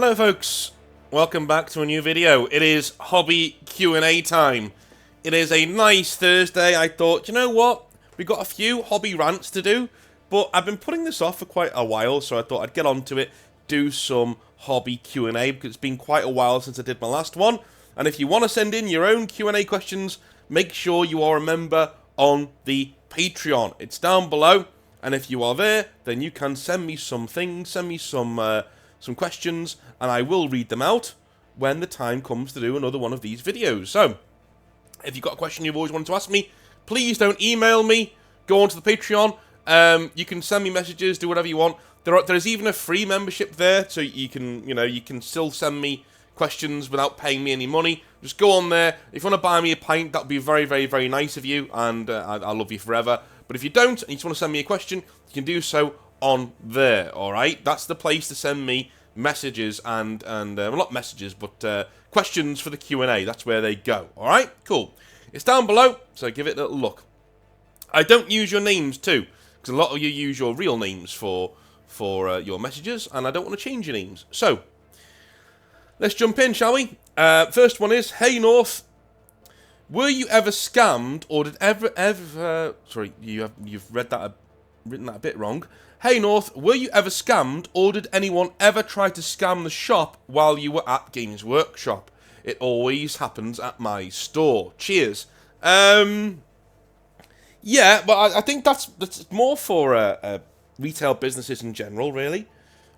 Hello folks, welcome back to a new video. It is hobby Q&A time. It is a nice Thursday. I thought, you know what, we got a few hobby rants to do, but I've been putting this off for quite a while, so I thought I'd get onto it, do some hobby Q&A, because it's been quite a while since I did my last one. And if you want to send in your own Q&A questions, make sure you are a member on the Patreon. It's down below, and if you are there, then you can send me some things, send me some questions, and I will read them out when the time comes to do another one of these videos. So, if you've got a question you've always wanted to ask me, please don't email me. Go onto the Patreon. You can send me messages, do whatever you want. There's even a free membership there, so you can still send me questions without paying me any money. Just go on there. If you want to buy me a pint, that would be very, very, very nice of you, and I'll love you forever. But if you don't, and you just want to send me a question, you can do so on there, alright? That's the place to send me messages and well, not messages, but questions for the Q&A. That's where they go, alright? Cool. It's down below, so give it a little look. I don't use your names too, because a lot of you use your real names for your messages, and I don't want to change your names. So, let's jump in, shall we? First one is, hey North, were you ever scammed, or did ever sorry, you've written that a bit wrong. Hey North, were you ever scammed, or did anyone ever try to scam the shop while you were at Games Workshop? It always happens at my store. Cheers. Yeah, but I think that's more for retail businesses in general, really.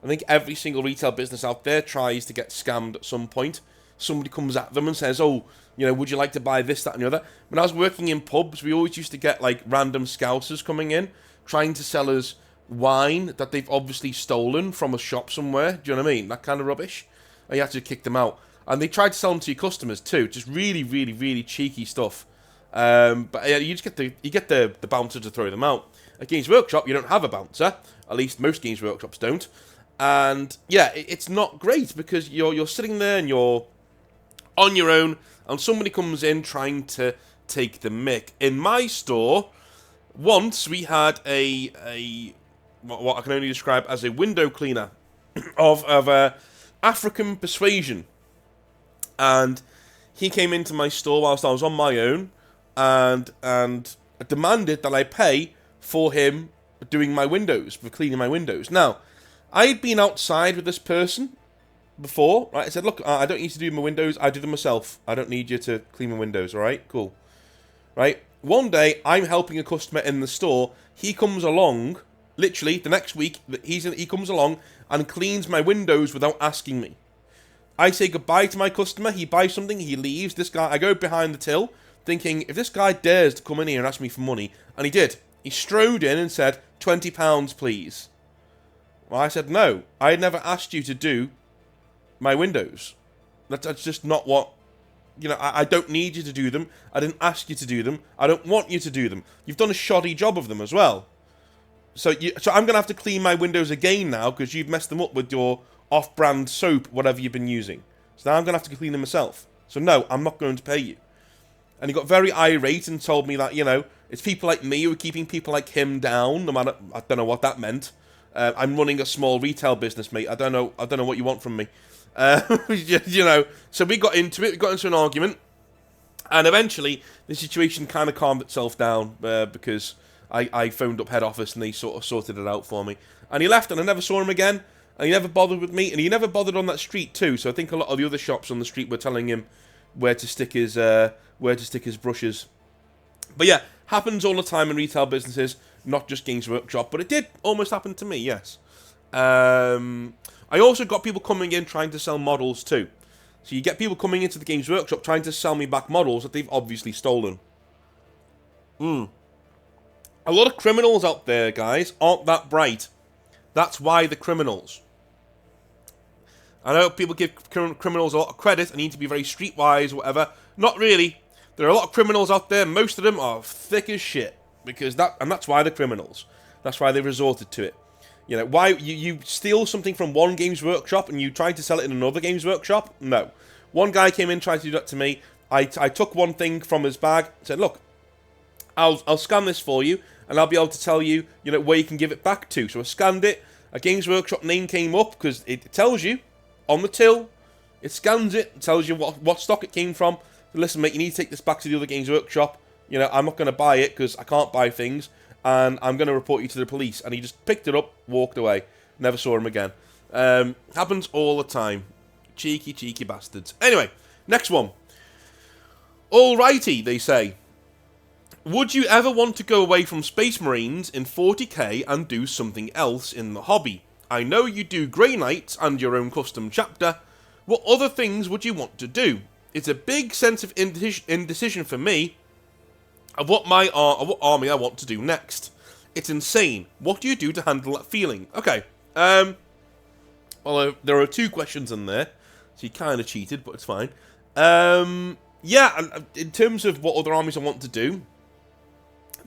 I think every single retail business out there tries to get scammed at some point. Somebody comes at them and says, oh, would you like to buy this, that, and the other? When I was working in pubs, we always used to get, like, random scousers coming in, trying to sell us wine that they've obviously stolen from a shop somewhere. Do you know what I mean? That kind of rubbish. And you had to kick them out. And they tried to sell them to your customers too. Just really, really, really cheeky stuff. But yeah, you just get the bouncer to throw them out. At Games Workshop, you don't have a bouncer. At least most Games Workshops don't. And yeah, it's not great because you're sitting there and you're on your own, and somebody comes in trying to take the mick. In my store, once we had what I can only describe as a window cleaner of African persuasion, and he came into my store whilst I was on my own, and demanded that I pay for him doing my windows, for cleaning my windows. Now, I had been outside with this person before, right? I said, look, I don't need to do my windows, I do them myself. I don't need you to clean my windows, alright? Cool. Right? One day, I'm helping a customer in the store, he comes along, literally, the next week, he comes along and cleans my windows without asking me. I say goodbye to my customer, he buys something, he leaves, I go behind the till, thinking, if this guy dares to come in here and ask me for money, and he did. He strode in and said, £20, please. Well, I said, no, I never asked you to do my windows. That's just not what... I don't need you to do them. I didn't ask you to do them. I don't want you to do them. You've done a shoddy job of them as well. So I'm going to have to clean my windows again now because you've messed them up with your off-brand soap, whatever you've been using. So now I'm going to have to clean them myself. So no, I'm not going to pay you. And he got very irate and told me that, it's people like me who are keeping people like him down, no matter... I don't know what that meant. I'm running a small retail business, mate. I don't know what you want from me. So we got into it. We got into an argument, and eventually the situation kind of calmed itself down because I phoned up head office and they sort of sorted it out for me. And he left, and I never saw him again. And he never bothered with me, and he never bothered on that street too. So I think a lot of the other shops on the street were telling him where to stick his brushes. But yeah, happens all the time in retail businesses, not just Games Workshop. But it did almost happen to me, yes. I also got people coming in trying to sell models too. So you get people coming into the Games Workshop trying to sell me back models that they've obviously stolen. A lot of criminals out there, guys, aren't that bright. That's why they're criminals. I know people give criminals a lot of credit and need to be very streetwise or whatever. Not really. There are a lot of criminals out there. Most of them are thick as shit. That's why they're criminals. That's why they resorted to it. Why you steal something from one Games Workshop and you try to sell it in another Games Workshop? No. One guy came in, tried to do that to me. I took one thing from his bag, said, look, I'll scan this for you, and I'll be able to tell you, where you can give it back to. So I scanned it. A Games Workshop name came up, because it tells you on the till. It scans it, tells you what stock it came from. Listen, mate, you need to take this back to the other Games Workshop. You know, I'm not going to buy it because I can't buy things, and I'm going to report you to the police. And he just picked it up, walked away. Never saw him again. Happens all the time. Cheeky, cheeky bastards. Anyway, next one. Alrighty, they say. Would you ever want to go away from Space Marines in 40k and do something else in the hobby? I know you do Grey Knights and your own custom chapter. What other things would you want to do? It's a big sense of indecision for me of what army I want to do next. It's insane. What do you do to handle that feeling? Okay. Well, there are 2 questions in there, so you kind of cheated, but it's fine. Yeah, in terms of what other armies I want to do,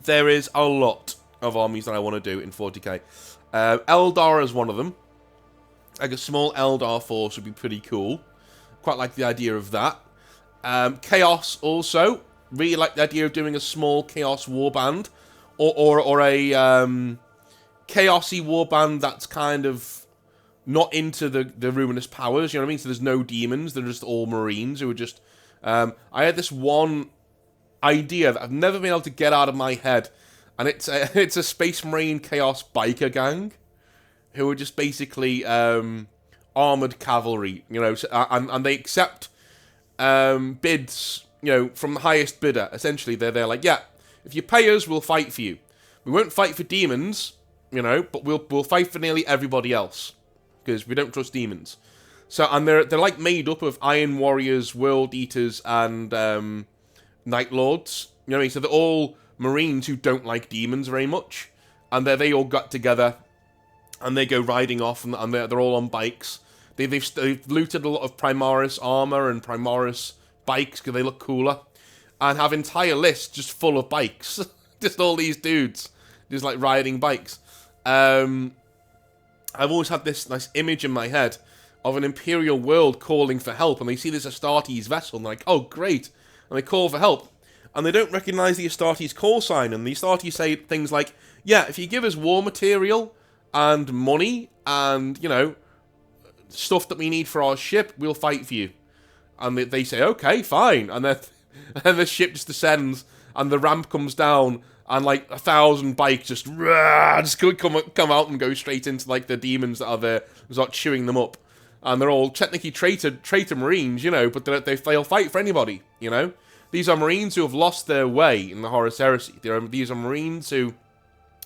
there is a lot of armies that I want to do in 40k. Eldar is one of them. Like a small Eldar force would be pretty cool. Quite like the idea of that. Chaos also. Really like the idea of doing a small Chaos warband. Or a Chaosy warband that's kind of not into the Ruinous Powers, you know what I mean? So there's no demons, they're just all Marines who are just... I had this one idea that I've never been able to get out of my head, and it's a Space Marine Chaos biker gang who are just basically armoured cavalry, you know, and they accept bids, you know, from the highest bidder. Essentially, they're like, yeah, if you pay us, we'll fight for you. We won't fight for demons, you know, but we'll fight for nearly everybody else because we don't trust demons. So, and they're like made up of Iron Warriors, World Eaters, and Night Lords. You know what I mean? So they're all Marines who don't like demons very much, and they all got together, and they go riding off, and they're all on bikes. They've looted a lot of Primaris armor and Primaris bikes because they look cooler, and have entire lists just full of bikes. Just all these dudes just like riding bikes. I've always had this nice image in my head of an Imperial world calling for help, and they see this Astartes vessel, and they're like, oh, great, and they call for help, and they don't recognise the Astartes call sign, and the Astartes say things like, yeah, if you give us war material, and money, and, you know, stuff that we need for our ship, we'll fight for you. And they say, okay, fine, and then the ship just descends, and the ramp comes down, and like 1,000 bikes just come out and go straight into like the demons that are there, and start chewing them up. And they're all technically traitor Marines, you know, but they'll fight for anybody, you know? These are Marines who have lost their way in the Horus Heresy. These are Marines who,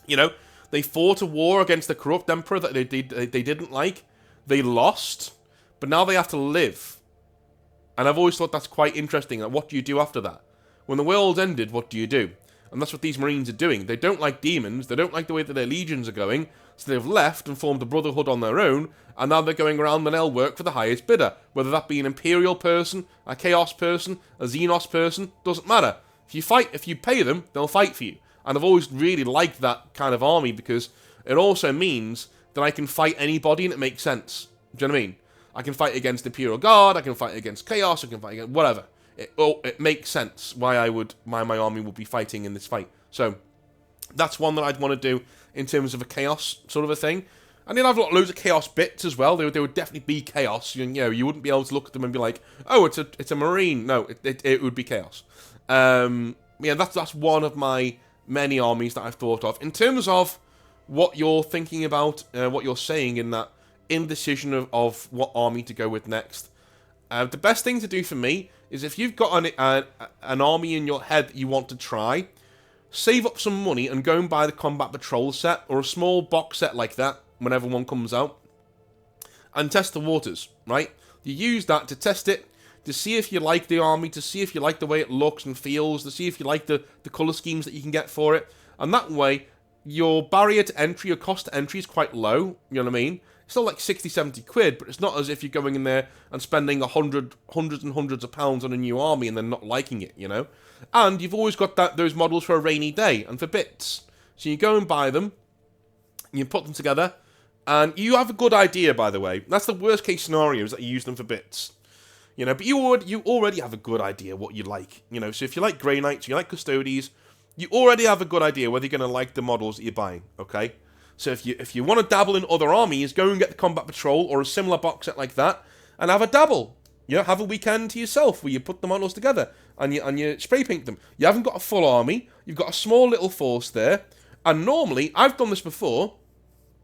you know, they fought a war against the corrupt emperor that they didn't like. They lost, but now they have to live. And I've always thought that's quite interesting. Like, what do you do after that? When the world ended, what do you do? And that's what these Marines are doing. They don't like demons. They don't like the way that their legions are going. So they've left and formed a brotherhood on their own, and now they're going around and they'll work for the highest bidder. Whether that be an Imperial person, a Chaos person, a Xenos person, doesn't matter. If you pay them, they'll fight for you. And I've always really liked that kind of army because it also means that I can fight anybody and it makes sense. Do you know what I mean? I can fight against Imperial Guard, I can fight against Chaos, I can fight against whatever. It makes sense why my army would be fighting in this fight. So that's one that I'd want to do in terms of a Chaos sort of a thing. And then I've got loads of Chaos bits as well. They would definitely be Chaos. You know, you wouldn't be able to look at them and be like, oh, it's a Marine. No, it would be Chaos. Yeah, that's one of my many armies that I've thought of. In terms of what you're thinking about, what you're saying in that indecision of what army to go with next, the best thing to do for me is if you've got an army in your head that you want to try, save up some money and go and buy the Combat Patrol set or a small box set like that whenever one comes out and test the waters, right? You use that to test it, to see if you like the army, to see if you like the way it looks and feels, to see if you like the colour schemes that you can get for it, and that way your barrier to entry, your cost to entry is quite low, you know what I mean? It's still like 60, 70 quid, but it's not as if you're going in there and spending hundreds and hundreds of pounds on a new army and then not liking it, you know? And you've always got those models for a rainy day and for bits. So you go and buy them, you put them together, and you have a good idea, by the way. That's the worst case scenario, is that you use them for bits. You know, but you already have a good idea what you like, you know? So if you like Grey Knights, you like Custodes, you already have a good idea whether you're going to like the models that you're buying, okay? So if you want to dabble in other armies, go and get the Combat Patrol or a similar box set like that, and have a dabble. You know, have a weekend to yourself where you put the models together and you spray paint them. You haven't got a full army. You've got a small little force there. And normally, I've done this before.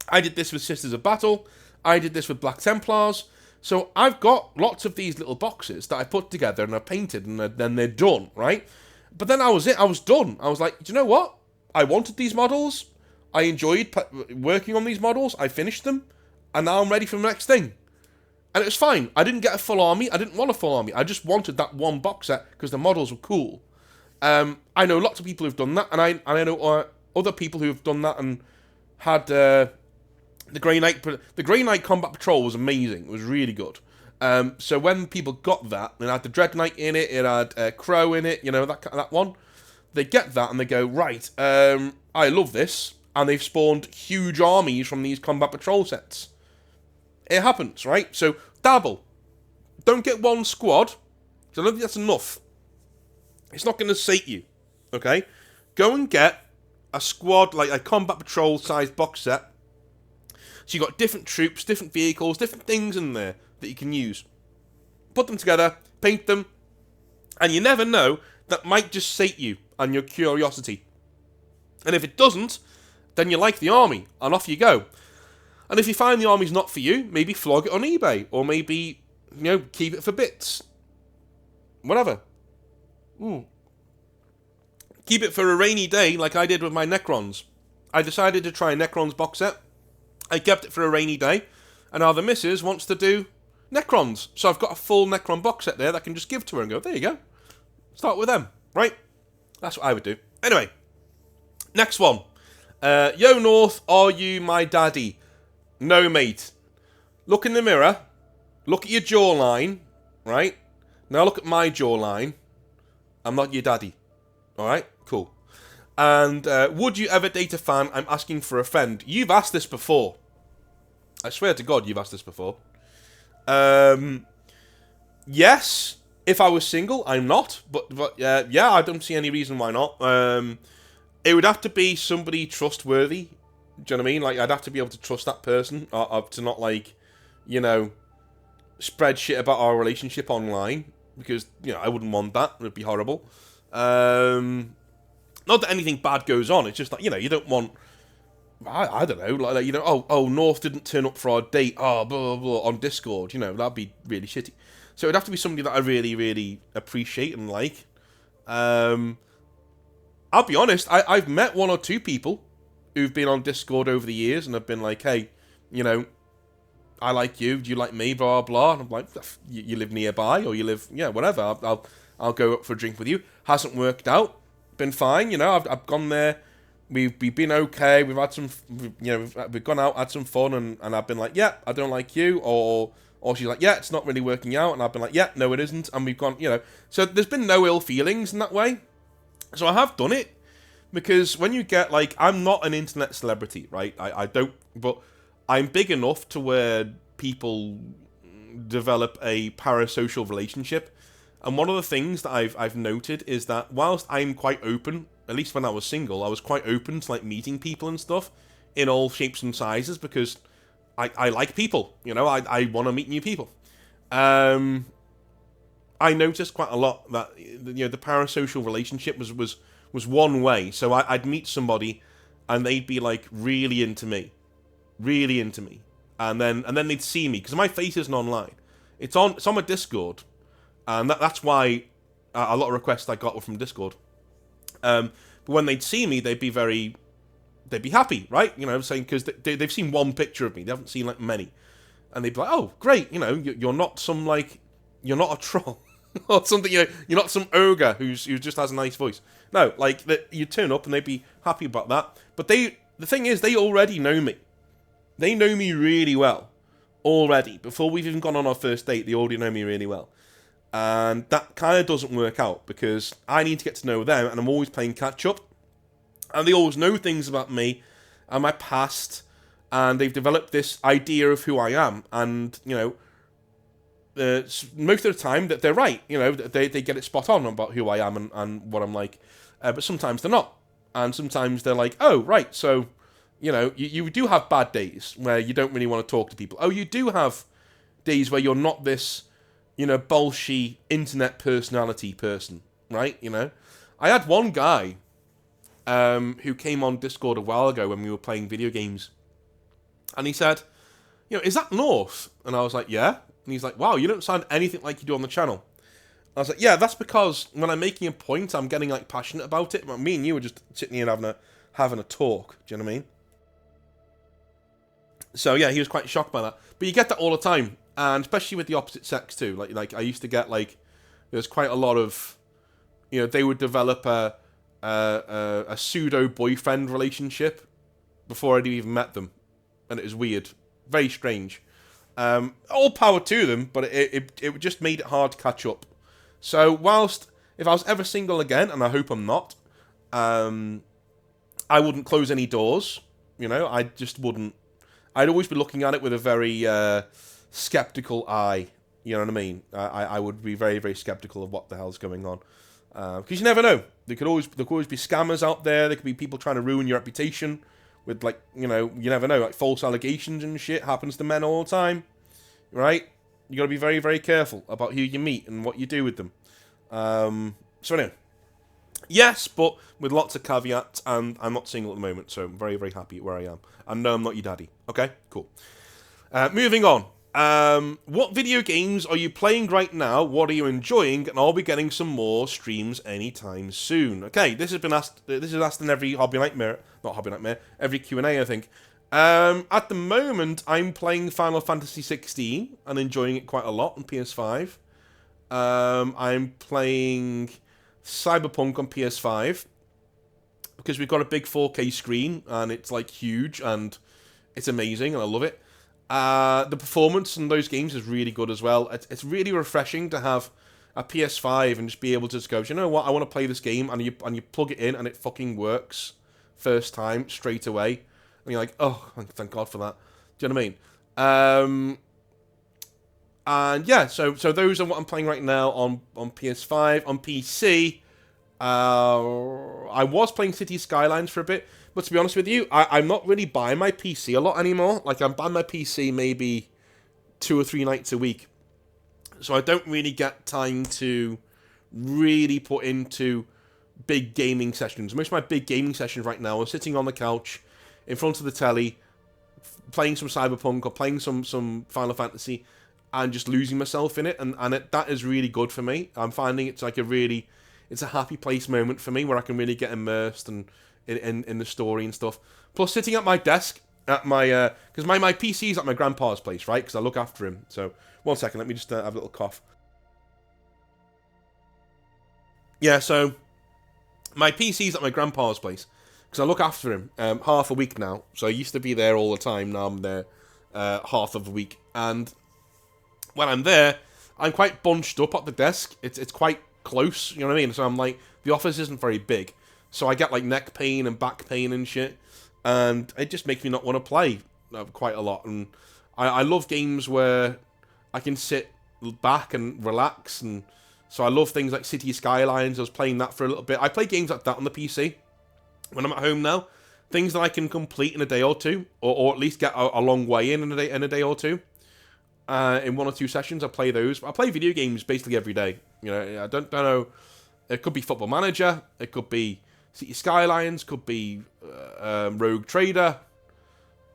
I did this with Sisters of Battle. I did this with Black Templars. So I've got lots of these little boxes that I put together and I painted, and then they're done, right? But then I was done. I was like, do you know what? I wanted these models. I enjoyed working on these models. I finished them. And now I'm ready for the next thing. And it was fine. I didn't get a full army. I didn't want a full army. I just wanted that one box set because the models were cool. I know lots of people who've done that, and I know other people who've done that and had the Grey Knight. The Grey Knight Combat Patrol was amazing. It was really good. So when people got that, it had the Dread Knight in it. It had Crow in it. You know, that one. They get that and they go, right. I love this, and they've spawned huge armies from these Combat Patrol sets. It happens, right? So, dabble. Don't get one squad, because I don't think that's enough. It's not going to sate you, okay? Go and get a squad, like a Combat Patrol-sized box set. So you've got different troops, different vehicles, different things in there that you can use. Put them together, paint them, and you never know, that might just sate you and your curiosity. And if it doesn't, then you like the army, and off you go. And if you find the army's not for you, maybe flog it on eBay, or maybe, you know, keep it for bits. Whatever. Keep it for a rainy day, like I did with my Necrons. I decided to try Necrons box set. I kept it for a rainy day, and now the missus wants to do Necrons. So I've got a full Necron box set there that I can just give to her and go, there you go. Start with them, right? That's what I would do. Anyway, next one. Yo North, are you my daddy? No, mate. Look in the mirror. Look at your jawline, right? Now look at my jawline. I'm not your daddy. Alright? Cool. And would you ever date a fan? I'm asking for a friend. You've asked this before. I swear to God, you've asked this before. Yes, if I was single, I'm not. But yeah, I don't see any reason why not. It would have to be somebody trustworthy. Do you know what I mean? Like, I'd have to be able to trust that person, to not, like, you know, spread shit about our relationship online, because, you know, I wouldn't want that. It would be horrible. Not that anything bad goes on, it's just like, you know, you don't want, I don't know, like, you know, oh, North didn't turn up for our date, blah, blah, blah, on Discord, you know, that'd be really shitty. So it'd have to be somebody that I really, really appreciate and like. I'll be honest, I've met one or two people who've been on Discord over the years and have been like, hey, you know, I like you, do you like me, blah, blah. And I'm like, you live nearby, or you live, yeah, whatever, I'll go up for a drink with you. Hasn't worked out, been fine, you know, I've gone there, we've been okay, we've had some, you know, we've gone out, had some fun, and I've been like, yeah, I don't like you, or she's like, yeah, it's not really working out, and I've been like, yeah, no, it isn't, and we've gone, you know, so there's been no ill feelings in that way. So I have done it. Because when you get, like, I'm not an internet celebrity, right? I don't, but I'm big enough to where people develop a parasocial relationship. And one of the things that I've noted is that whilst I'm quite open, at least when I was single, I was quite open to, like, meeting people and stuff in all shapes and sizes, because I like people, you know, I want to meet new people. I noticed quite a lot that, you know, the parasocial relationship was one way. So I'd meet somebody and they'd be like really into me, and then they'd see me, because my face isn't online. It's on my Discord, and that's why a lot of requests I got were from Discord. But when they'd see me, they'd be happy, right? You know, saying, because they've seen one picture of me, they haven't seen like many, and they'd be like, oh, great, you know, you're not some, like, you're not a troll. Or something, you know, you're not some ogre who just has a nice voice. No, like, you turn up and they'd be happy about that. But the thing is, they already know me. They know me really well already. Before we've even gone on our first date, they already know me really well. And that kind of doesn't work out, because I need to get to know them, and I'm always playing catch up. And they always know things about me and my past, and they've developed this idea of who I am. And, you know, most of the time that they're right, you know, they get it spot on about who I am and what I'm like, but sometimes they're not, and sometimes they're like, oh, right, so, you know, you do have bad days where you don't really want to talk to people. Oh, you do have days where you're not this, bolshy internet personality person, right? I had one guy who came on Discord a while ago when we were playing video games, and he said, is that North? And I was like, yeah. And he's like, wow, you don't sound anything like you do on the channel. I was like, yeah, that's because when I'm making a point, I'm getting like passionate about it. Me and you were just sitting here having a talk. Do you know what I mean? So yeah, he was quite shocked by that. But you get that all the time, and especially with the opposite sex too. Like I used to get there's quite a lot of, they would develop a pseudo boyfriend relationship before I'd even met them, and it was weird, very strange. All power to them, but it just made it hard to catch up. So whilst if I was ever single again, and I hope I'm not, I wouldn't close any doors. I just wouldn't. I'd always be looking at it with a very skeptical eye. You know what I mean? I would be very, very skeptical of what the hell's going on. Because you never know. There could always be scammers out there. There could be people trying to ruin your reputation with, you never know. Like, false allegations and shit happens to men all the time. Right? You got to be very, very careful about who you meet and what you do with them. So anyway. Yes, but with lots of caveats, and I'm not single at the moment, so I'm very, very happy where I am. And no, I'm not your daddy. Okay? Cool. Moving on. What video games are you playing right now? What are you enjoying? And I'll be getting some more streams anytime soon. Okay, this has been asked. This is asked in every every Q&A, I think. At the moment, I'm playing Final Fantasy 16 and enjoying it quite a lot on PS5. I'm playing Cyberpunk on PS5 because we've got a big 4K screen and it's like huge and it's amazing and I love it. The performance in those games is really good as well. It's really refreshing to have a PS5 and just be able to just go, you know what, I want to play this game, and you plug it in and it fucking works first time straight away. And you're like, oh, thank God for that. Do you know what I mean? And yeah, so those are what I'm playing right now on PS5. On PC, I was playing City Skylines for a bit, but to be honest with you, I'm not really buying my PC a lot anymore. Like, I'm buying my PC maybe 2 or 3 nights a week. So I don't really get time to really put into big gaming sessions. Most of my big gaming sessions right now are sitting on the couch, in front of the telly, playing some Cyberpunk or playing some Final Fantasy, and just losing myself in it. And that is really good for me. I'm finding it's like it's a happy place moment for me where I can really get immersed and in the story and stuff. Plus, sitting at my desk at my because my PC's at my grandpa's place, right? Because I look after him. So 1 second, let me just have a little cough. Yeah, so my PC's at my grandpa's place because I look after him half a week now. So I used to be there all the time. Now I'm there half of the week, and when I'm there, I'm quite bunched up at the desk. It's quite close, you know what I mean? So I'm like, the office isn't very big. So I get like neck pain and back pain and shit. And it just makes me not want to play quite a lot. And I love games where I can sit back and relax. And so I love things like City Skylines. I was playing that for a little bit. I play games like that on the PC when I'm at home now. Things that I can complete in a day or two, or at least get a long way in a day or two. In 1 or 2 sessions, I play those. I play video games basically every day. I don't know. It could be Football Manager. It could be City Skylines. Could be Rogue Trader.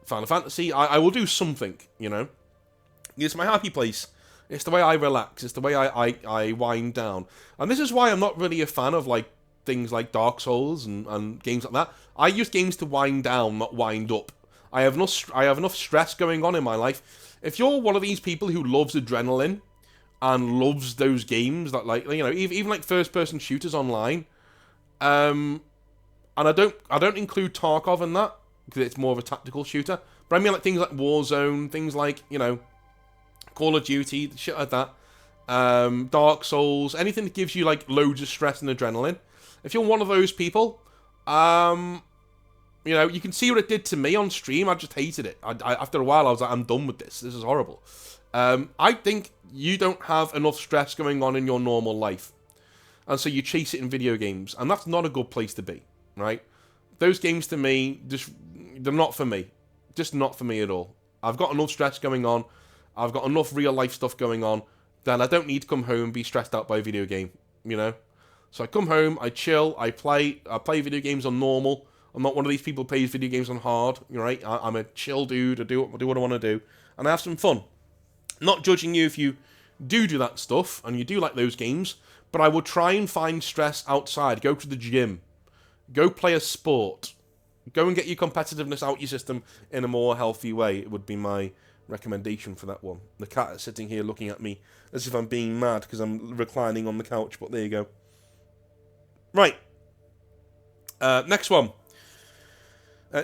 Final Fantasy. I will do something. It's my happy place. It's the way I relax. It's the way I wind down. And this is why I'm not really a fan of like things like Dark Souls and games like that. I use games to wind down, not wind up. I have enough stress going on in my life. If you're one of these people who loves adrenaline and loves those games that even like first-person shooters online, and I don't include Tarkov in that because it's more of a tactical shooter. But I mean like things like Warzone, things like Call of Duty, shit like that, Dark Souls, anything that gives you like loads of stress and adrenaline. If you're one of those people, you can see what it did to me on stream. I just hated it. After a while, I was like, I'm done with this. This is horrible. I think you don't have enough stress going on in your normal life. And so you chase it in video games. And that's not a good place to be, right? Those games to me, they're not for me. Just not for me at all. I've got enough stress going on. I've got enough real life stuff going on, then I don't need to come home and be stressed out by a video game, you know? So I come home, I chill, I play video games on normal. I'm not one of these people who plays video games on hard, right? I'm a chill dude, I do what I want to do, and I have some fun. Not judging you if you do that stuff, and you do like those games, but I would try and find stress outside. Go to the gym. Go play a sport. Go and get your competitiveness out your system in a more healthy way. It would be my recommendation for that one. The cat is sitting here looking at me as if I'm being mad because I'm reclining on the couch, but there you go. Right. Next one.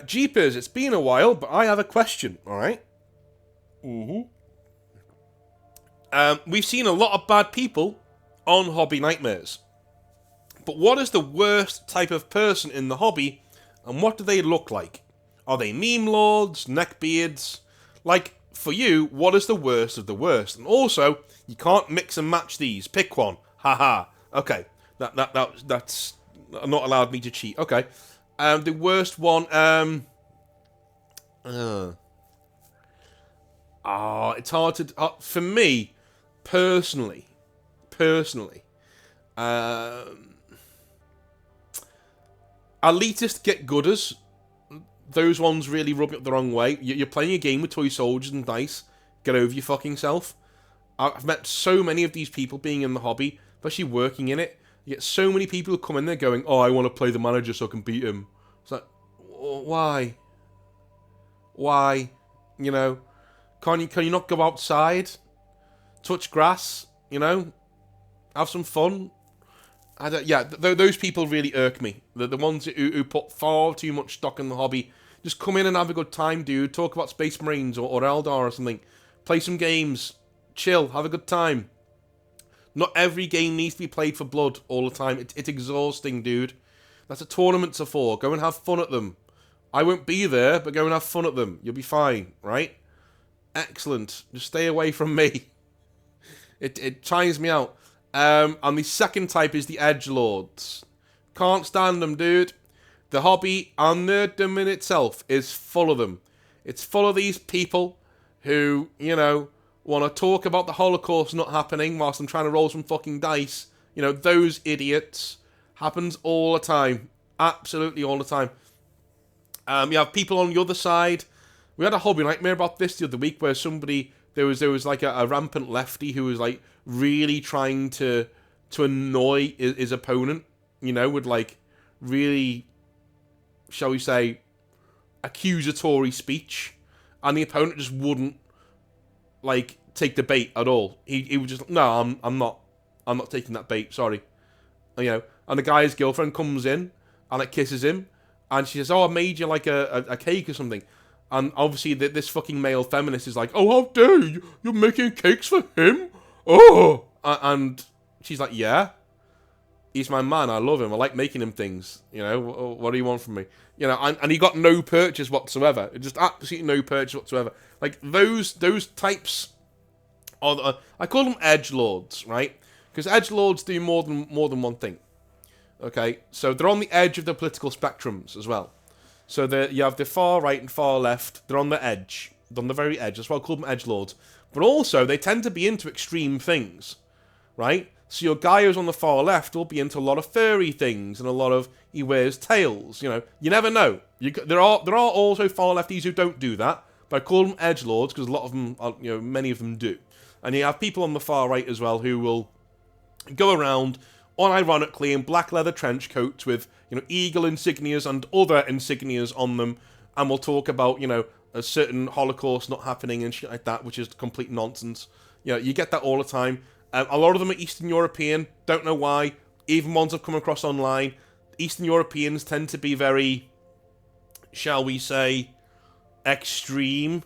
Jeepers, it's been a while, but I have a question, alright? We've seen a lot of bad people on Hobby Nightmares. But what is the worst type of person in the hobby, and what do they look like? Are they meme lords, neckbeards? Like, for you, what is the worst of the worst? And also, you can't mix and match these. Pick one. Haha. Okay. That's not allowed me to cheat. Okay. The worst one, it's hard to... for me, personally, elitist get-gooders, those ones really rub me up the wrong way. You're playing a game with toy soldiers and dice. Get over your fucking self. I've met so many of these people being in the hobby, especially working in it. You get so many people who come in there going, oh, I want to play the manager so I can beat him. It's like, why? Why? You know, can you not go outside? Touch grass? You know? Have some fun? Those people really irk me. The ones who put far too much stock in the hobby. Just come in and have a good time, dude. Talk about Space Marines or Eldar or something. Play some games. Chill. Have a good time. Not every game needs to be played for blood all the time. It's exhausting, dude. That's what tournaments are for. Go and have fun at them. I won't be there, but go and have fun at them. You'll be fine, right? Excellent. Just stay away from me. It tires me out. And the second type is the edgelords. Can't stand them, dude. The hobby and nerddom in itself is full of them. It's full of these people who, you know, want to talk about the Holocaust not happening whilst I'm trying to roll some fucking dice. You know, those idiots. Happens all the time. Absolutely all the time. You have people on the other side. We had a hobby nightmare about this the other week where there was like a rampant lefty who was like really trying to annoy his opponent, you know, with like really, shall we say, accusatory speech, and the opponent just wouldn't like take the bait at all. He was just, no, I'm not taking that bait, sorry. You know, and the guy's girlfriend comes in and it kisses him, and she says, oh, I made you like a cake or something. And obviously this fucking male feminist is like, oh, how dare you, you're making cakes for him? Oh! And she's like, yeah, he's my man, I love him, I like making him things, you know, what do you want from me? You know, and he got no purchase whatsoever, just absolutely no purchase whatsoever. Like, those types are, I call them edgelords, right? Because edgelords do more than one thing, okay? So they're on the edge of the political spectrums as well. So you have the far right and far left, they're on the edge, they're on the very edge, that's why I call them edgelords. But also, they tend to be into extreme things, right? So your guy who's on the far left will be into a lot of furry things and a lot of, he wears tails, you know. You never know. There are also far lefties who don't do that, but I call them edgelords because a lot of them, you know, many of them do. And you have people on the far right as well who will go around, unironically, in black leather trench coats with, you know, eagle insignias and other insignias on them, and will talk about, you know, a certain Holocaust not happening and shit like that, which is complete nonsense. You know, you get that all the time. A lot of them are Eastern European, don't know why. Even ones I've come across online. Eastern Europeans tend to be very, shall we say, extreme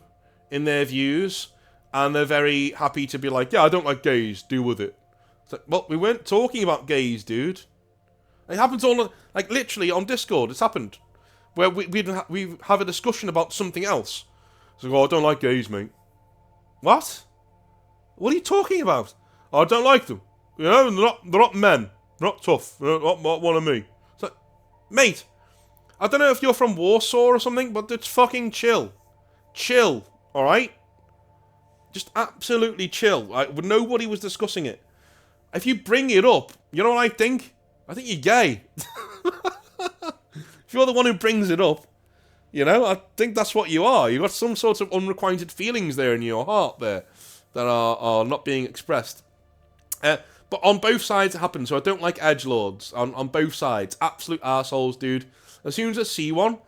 in their views. And they're very happy to be like, yeah, I don't like gays, deal with it. It's like, well, we weren't talking about gays, dude. It happens all, like, literally on Discord, it's happened. Where we have a discussion about something else. It's like, oh, I don't like gays, mate. What? What are you talking about? Oh, I don't like them. You know, they're not men. They're not tough. They're not one of me. It's like, mate, I don't know if you're from Warsaw or something, but it's fucking chill. Chill, alright? Just absolutely chill. Like, nobody was discussing it. If you bring it up, you know what I think? I think you're gay. If you're the one who brings it up, you know, I think that's what you are. You've got some sort of unrequited feelings there in your heart there that are not being expressed. But on both sides it happens, so I don't like edgelords on both sides. Absolute arseholes, dude. As soon as I see one,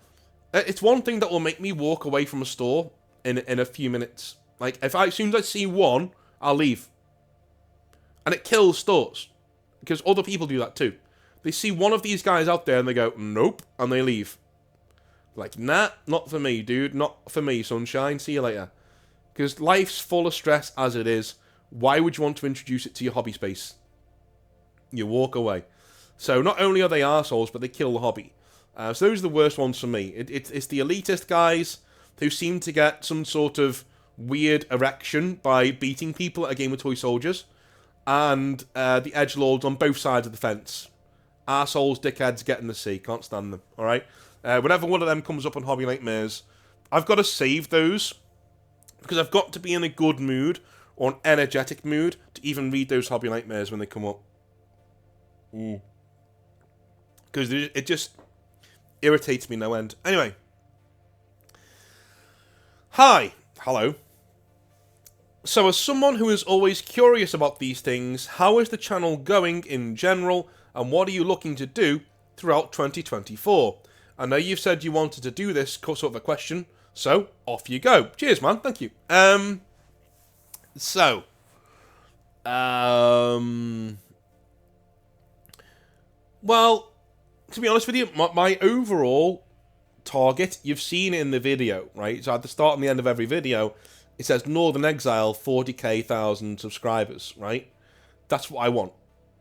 it's one thing that will make me walk away from a store in a few minutes. Like, as soon as I see one, I'll leave. And it kills stores. Because other people do that too. They see one of these guys out there and they go, nope, and they leave. Like, nah, not for me, dude. Not for me, sunshine. See you later. Because life's full of stress as it is. Why would you want to introduce it to your hobby space? You walk away. So not only are they arseholes, but they kill the hobby. So those are the worst ones for me. It's the elitist guys who seem to get some sort of weird erection by beating people at a game of toy soldiers. And the edgelords on both sides of the fence. Arseholes, dickheads, get in the sea. Can't stand them, alright? Whenever one of them comes up on Hobby Nightmares, I've got to save those. Because I've got to be in a good mood, or an energetic mood, to even read those Hobby Nightmares when they come up. Because it just irritates me no end. Anyway. Hi. Hello. So as someone who is always curious about these things, how is the channel going in general, and what are you looking to do throughout 2024? I know you've said you wanted to do this sort of a question, so off you go. Cheers, man. Thank you. Well, to be honest with you, my overall target, you've seen it in the video, right? So at the start and the end of every video, it says Northern Exile, 40,000 subscribers, right? That's what I want.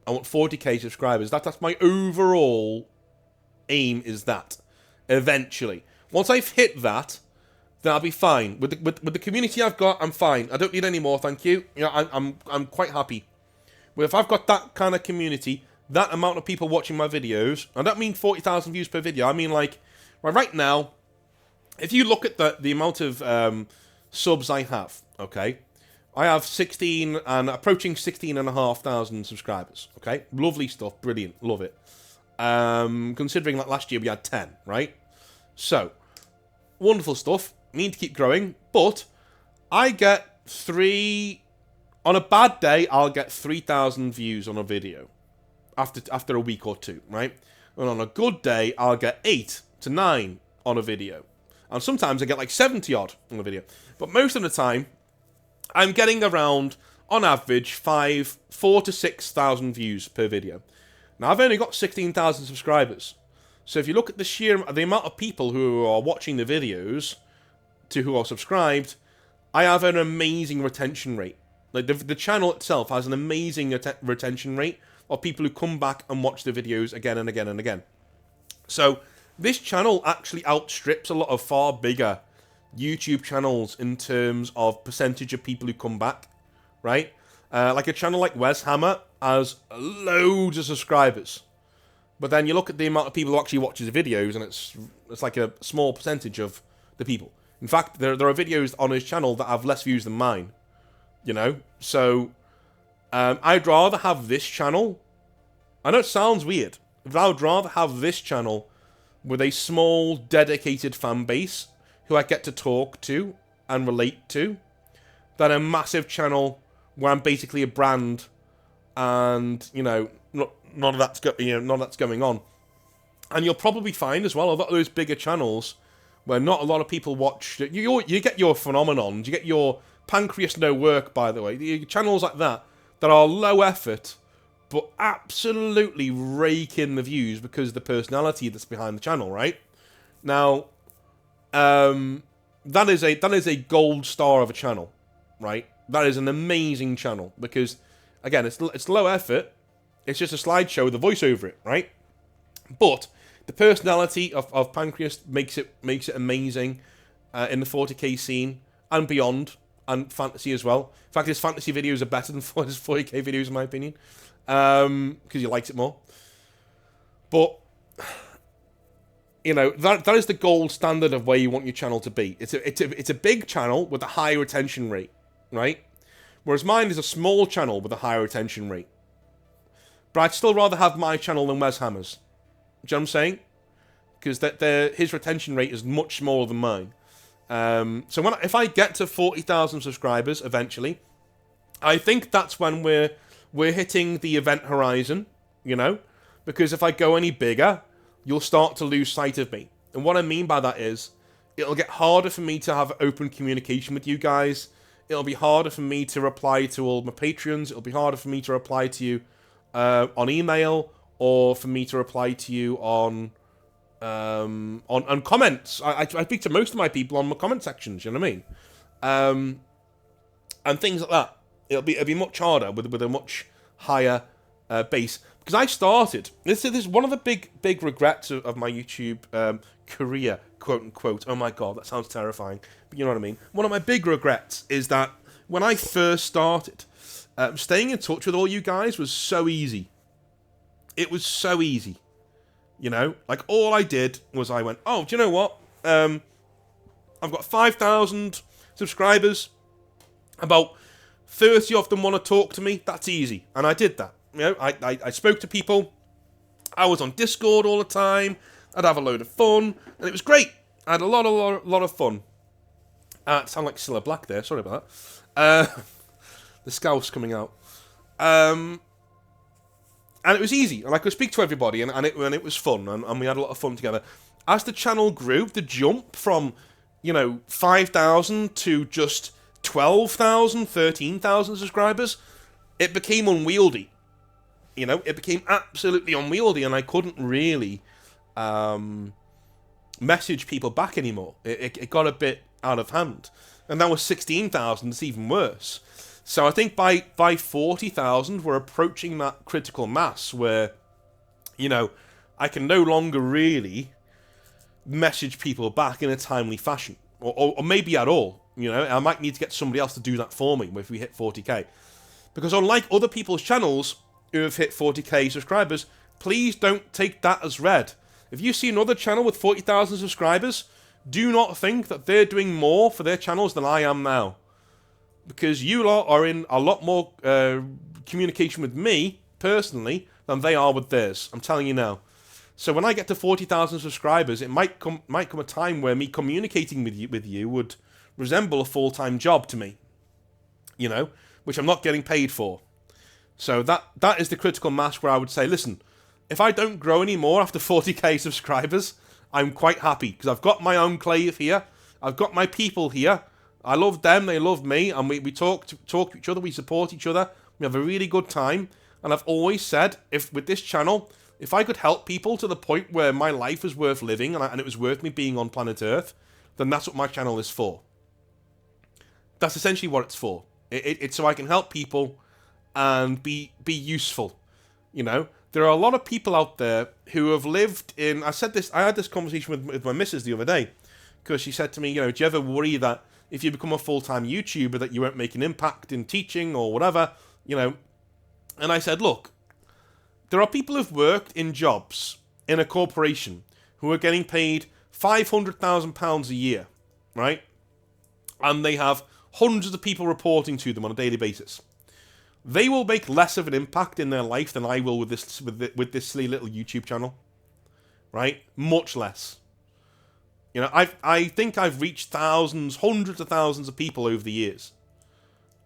I want 40k subscribers. That's my overall aim, is that. Eventually. Once I've hit that, then I'll be fine. With the community I've got, I'm fine. I don't need any more, thank you. You know, I'm quite happy. But if I've got that kind of community, that amount of people watching my videos, I don't mean 40,000 views per video, I mean like, right now, if you look at the amount of subs I have, okay? I have 16 and approaching 16,500 subscribers, okay? Lovely stuff, brilliant, love it. Considering that last year we had 10, right? So, wonderful stuff, need to keep growing, but I get on a bad day, I'll get 3,000 views on a video after a week or two, right? And on a good day, I'll get 8 to 9 on a video. And sometimes I get like 70 odd on a video. But most of the time, I'm getting around, on average, 4 to 6,000 views per video. Now, I've only got 16,000 subscribers. So if you look at the amount of people who are watching the videos, to who are subscribed, I have an amazing retention rate. Like, the channel itself has an amazing retention rate of people who come back and watch the videos again and again and again. So, this channel actually outstrips a lot of far bigger YouTube channels in terms of percentage of people who come back, right? Like a channel like Wes Hammer has loads of subscribers. But then you look at the amount of people who actually watch his videos, and it's like a small percentage of the people. In fact, there are videos on his channel that have less views than mine, you know? So, I'd rather have this channel. I know it sounds weird, but I'd rather have this channel with a small, dedicated fan base who I get to talk to and relate to, than a massive channel where I'm basically a brand and, you know, none of that's going on. And you'll probably find as well a lot of those bigger channels where not a lot of people watch. You get your phenomenons, you get your Pancreas No Work, by the way, the channels like that are low effort but absolutely rake in the views because of the personality that's behind the channel, right? Now, that is a gold star of a channel, right? That is an amazing channel because, again, it's low effort. It's just a slideshow with a voice over it, right? But the personality of Pancreas makes it amazing in the 40k scene and beyond, and fantasy as well. In fact, his fantasy videos are better than his 40k videos, in my opinion, because he likes it more. But you know, that is the gold standard of where you want your channel to be. It's a big channel with a high retention rate, right? Whereas mine is a small channel with a higher retention rate. But I'd still rather have my channel than Wes Hammer's. Do you know what I'm saying? Because his retention rate is much smaller than mine. So if I get to 40,000 subscribers eventually, I think that's when we're hitting the event horizon, you know? Because if I go any bigger, you'll start to lose sight of me. And what I mean by that is, it'll get harder for me to have open communication with you guys. It'll be harder for me to reply to all my Patreons. It'll be harder for me to reply to you on email, or for me to reply to you on comments. I speak to most of my people on my comment sections. You know what I mean? And things like that. It'll be much harder with a much higher base. Because I started. This is one of the big regrets of my YouTube career, quote unquote. Oh my god, that sounds terrifying. But you know what I mean. One of my big regrets is that when I first started, staying in touch with all you guys was so easy. It was so easy. You know, like all I did was I went, oh, do you know what? I've got 5,000 subscribers. About 30 of them want to talk to me. That's easy, and I did that. You know, I spoke to people. I was on Discord all the time. I'd have a load of fun, and it was great. I had a lot of fun. It sounded like Cilla Black there. Sorry about that. The scouse coming out. And it was easy, and I could speak to everybody, and it was fun, and we had a lot of fun together. As the channel grew, the jump from, 5,000 to just 12,000, 13,000 subscribers, it became unwieldy. It became absolutely unwieldy, and I couldn't really message people back anymore. It got a bit out of hand. And now with 16,000, it's even worse. So I think by 40,000, we're approaching that critical mass where, I can no longer really message people back in a timely fashion. Or maybe at all. I might need to get somebody else to do that for me if we hit 40k. Because unlike other people's channels who have hit 40k subscribers, please don't take that as read. If you see another channel with 40,000 subscribers, do not think that they're doing more for their channels than I am now. Because you lot are in a lot more communication with me, personally, than they are with theirs. I'm telling you now. So when I get to 40,000 subscribers, it might come a time where me communicating with you would resemble a full-time job to me. Which I'm not getting paid for. So that is the critical mass where I would say, listen, if I don't grow anymore after 40k subscribers, I'm quite happy. Because I've got my enclave here. I've got my people here. I love them, they love me, and we talk to each other, we support each other, we have a really good time. And I've always said, with this channel, if I could help people to the point where my life was worth living, and it was worth me being on planet Earth, then that's what my channel is for. That's essentially what it's for. It's so I can help people and be useful. There are a lot of people out there who have lived in... I had this conversation with my missus the other day, because she said to me, do you ever worry that if you become a full-time YouTuber that you won't make an impact in teaching or whatever, And I said, look, there are people who've worked in jobs in a corporation who are getting paid £500,000 a year, right? And they have hundreds of people reporting to them on a daily basis. They will make less of an impact in their life than I will with this silly little YouTube channel, right? Much less. I think I've reached thousands, hundreds of thousands of people over the years,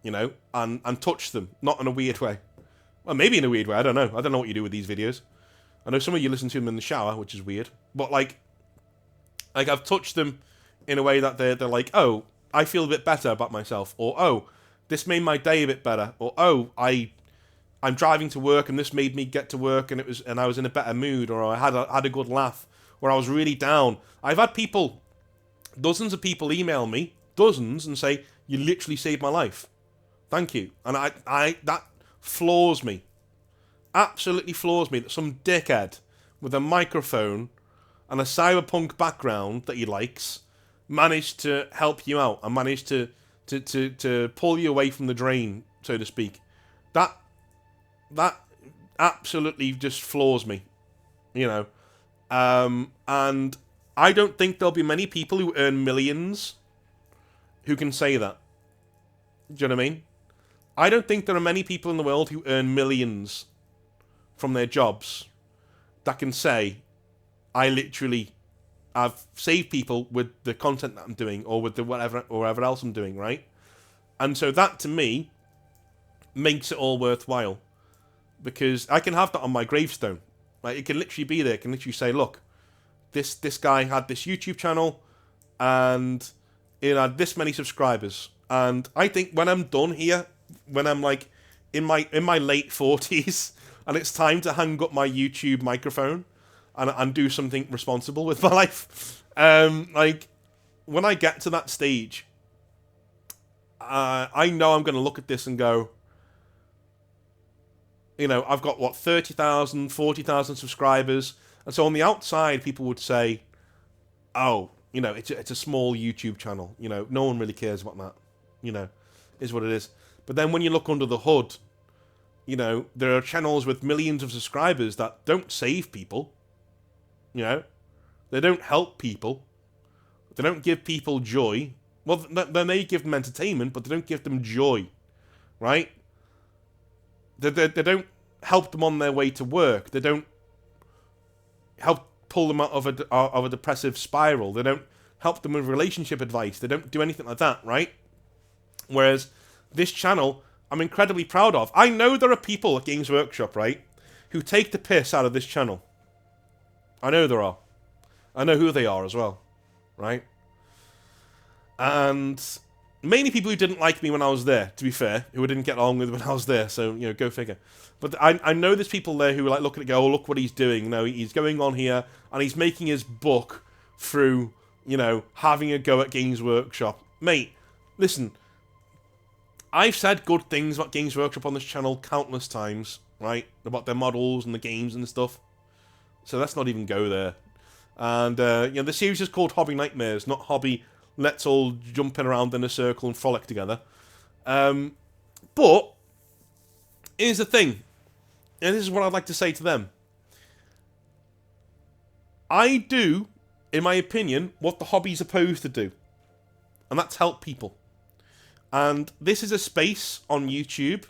and touched them, not in a weird way. Well, maybe in a weird way, I don't know. I don't know what you do with these videos. I know some of you listen to them in the shower, which is weird. But, like I've touched them in a way that they're like, oh, I feel a bit better about myself. Or, oh, this made my day a bit better. Or, oh, I'm driving to work and this made me get to work and I was in a better mood. Or I had a good laugh. Or I was really down. I've had dozens of people email me, and say, you literally saved my life. Thank you. And that floors me. Absolutely floors me that some dickhead with a microphone and a cyberpunk background that he likes managed to help you out and managed to pull you away from the drain, so to speak. That absolutely just floors me. And I don't think there'll be many people who earn millions who can say that. Do you know what I mean? I don't think there are many people in the world who earn millions from their jobs that can say, I literally have saved people with the content that I'm doing, or with the whatever else I'm doing, right? And so that, to me, makes it all worthwhile. Because I can have that on my gravestone. Like, it can literally be there. It can literally say, look, this guy had this YouTube channel, and it had this many subscribers. And I think when I'm done here, when I'm like in my late 40s, and it's time to hang up my YouTube microphone and do something responsible with my life, like, when I get to that stage, I know I'm going to look at this and go, you know, I've got, what, 30,000, 40,000 subscribers. And so on the outside, people would say, oh, you know, it's a small YouTube channel. You know, no one really cares about that. You know, is what it is. But then when you look under the hood, you know, there are channels with millions of subscribers that don't save people. You know, they don't help people. They don't give people joy. Well, they may give them entertainment, but they don't give them joy. Right? They don't help them on their way to work. They don't help pull them out of a depressive spiral. They don't help them with relationship advice. They don't do anything like that, right? Whereas this channel, I'm incredibly proud of. I know there are people at Games Workshop, right, who take the piss out of this channel. I know there are. I know who they are as well, right? And mainly people who didn't like me when I was there, to be fair, who I didn't get along with when I was there, so, you know, go figure. But I know there's people there who, like, look at it and go, oh, look what he's doing. You know, he's going on here, and he's making his book through, you know, having a go at Games Workshop. Mate, listen, I've said good things about Games Workshop on this channel countless times, right? About their models and the games and stuff. So let's not even go there. And, you know, the series is called Hobby Nightmares, not Hobby Let's All Jump around in a circle and frolic together. But here's the thing, and this is what I'd like to say to them. I do, in my opinion, what the hobby's supposed to do, and that's help people. And this is a space on YouTube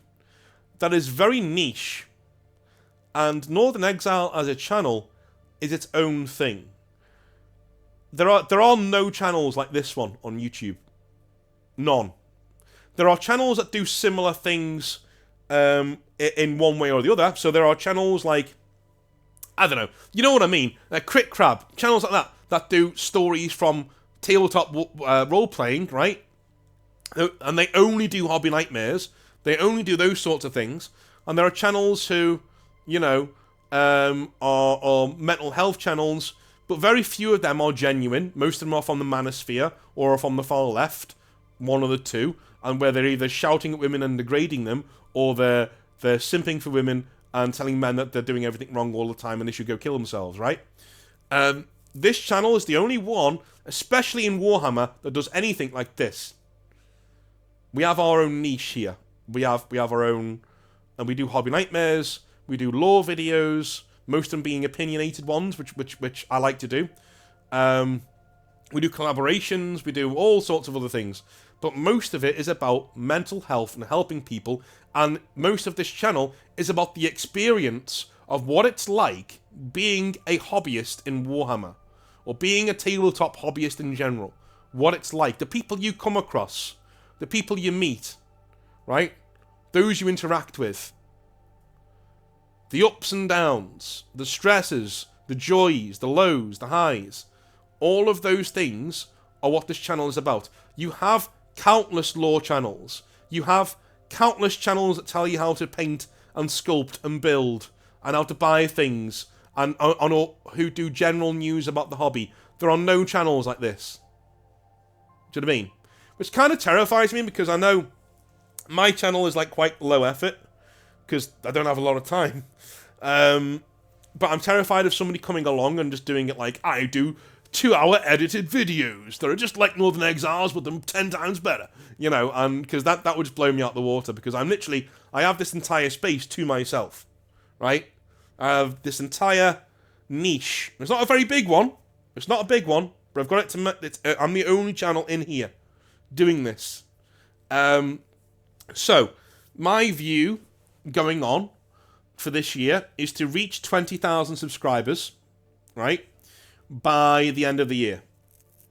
that is very niche, and Northern Exile as a channel is its own thing. There are no channels like this one on YouTube. None. There are channels that do similar things in one way or the other. So there are channels like, I don't know, you know what I mean? Like Crit Crab, channels like that do stories from tabletop role-playing, right? And they only do Hobby Nightmares. They only do those sorts of things. And there are channels who, you know, are mental health channels, but very few of them are genuine. Most of them are from the manosphere or are from the far left, one of the two, and where they're either shouting at women and degrading them, or they're simping for women and telling men that they're doing everything wrong all the time and they should go kill themselves, right? This channel is the only one, especially in Warhammer, that does anything like this. We have our own niche here. We have our own, and we do Hobby Nightmares, we do lore videos, most of them being opinionated ones, which I like to do. We do collaborations, we do all sorts of other things. But most of it is about mental health and helping people, and most of this channel is about the experience of what it's like being a hobbyist in Warhammer, or being a tabletop hobbyist in general. What it's like, the people you come across, the people you meet, right? Those you interact with. The ups and downs, the stresses, the joys, the lows, the highs. All of those things are what this channel is about. You have countless lore channels. You have countless channels that tell you how to paint and sculpt and build, and how to buy things, and who do general news about the hobby. There are no channels like this. Do you know what I mean? Which kind of terrifies me, because I know my channel is like quite low effort, because I don't have a lot of time. But I'm terrified of somebody coming along and just doing it like, I do 2-hour edited videos that are just like Northern Exiles, but them 10 times better. You know, and because that would just blow me out the water, because I have this entire space to myself, right? I have this entire niche. It's not a very big one. It's not a big one, but I've got it to... I'm the only channel in here doing this. So, my view going on for this year is to reach 20,000 subscribers, right, by the end of the year.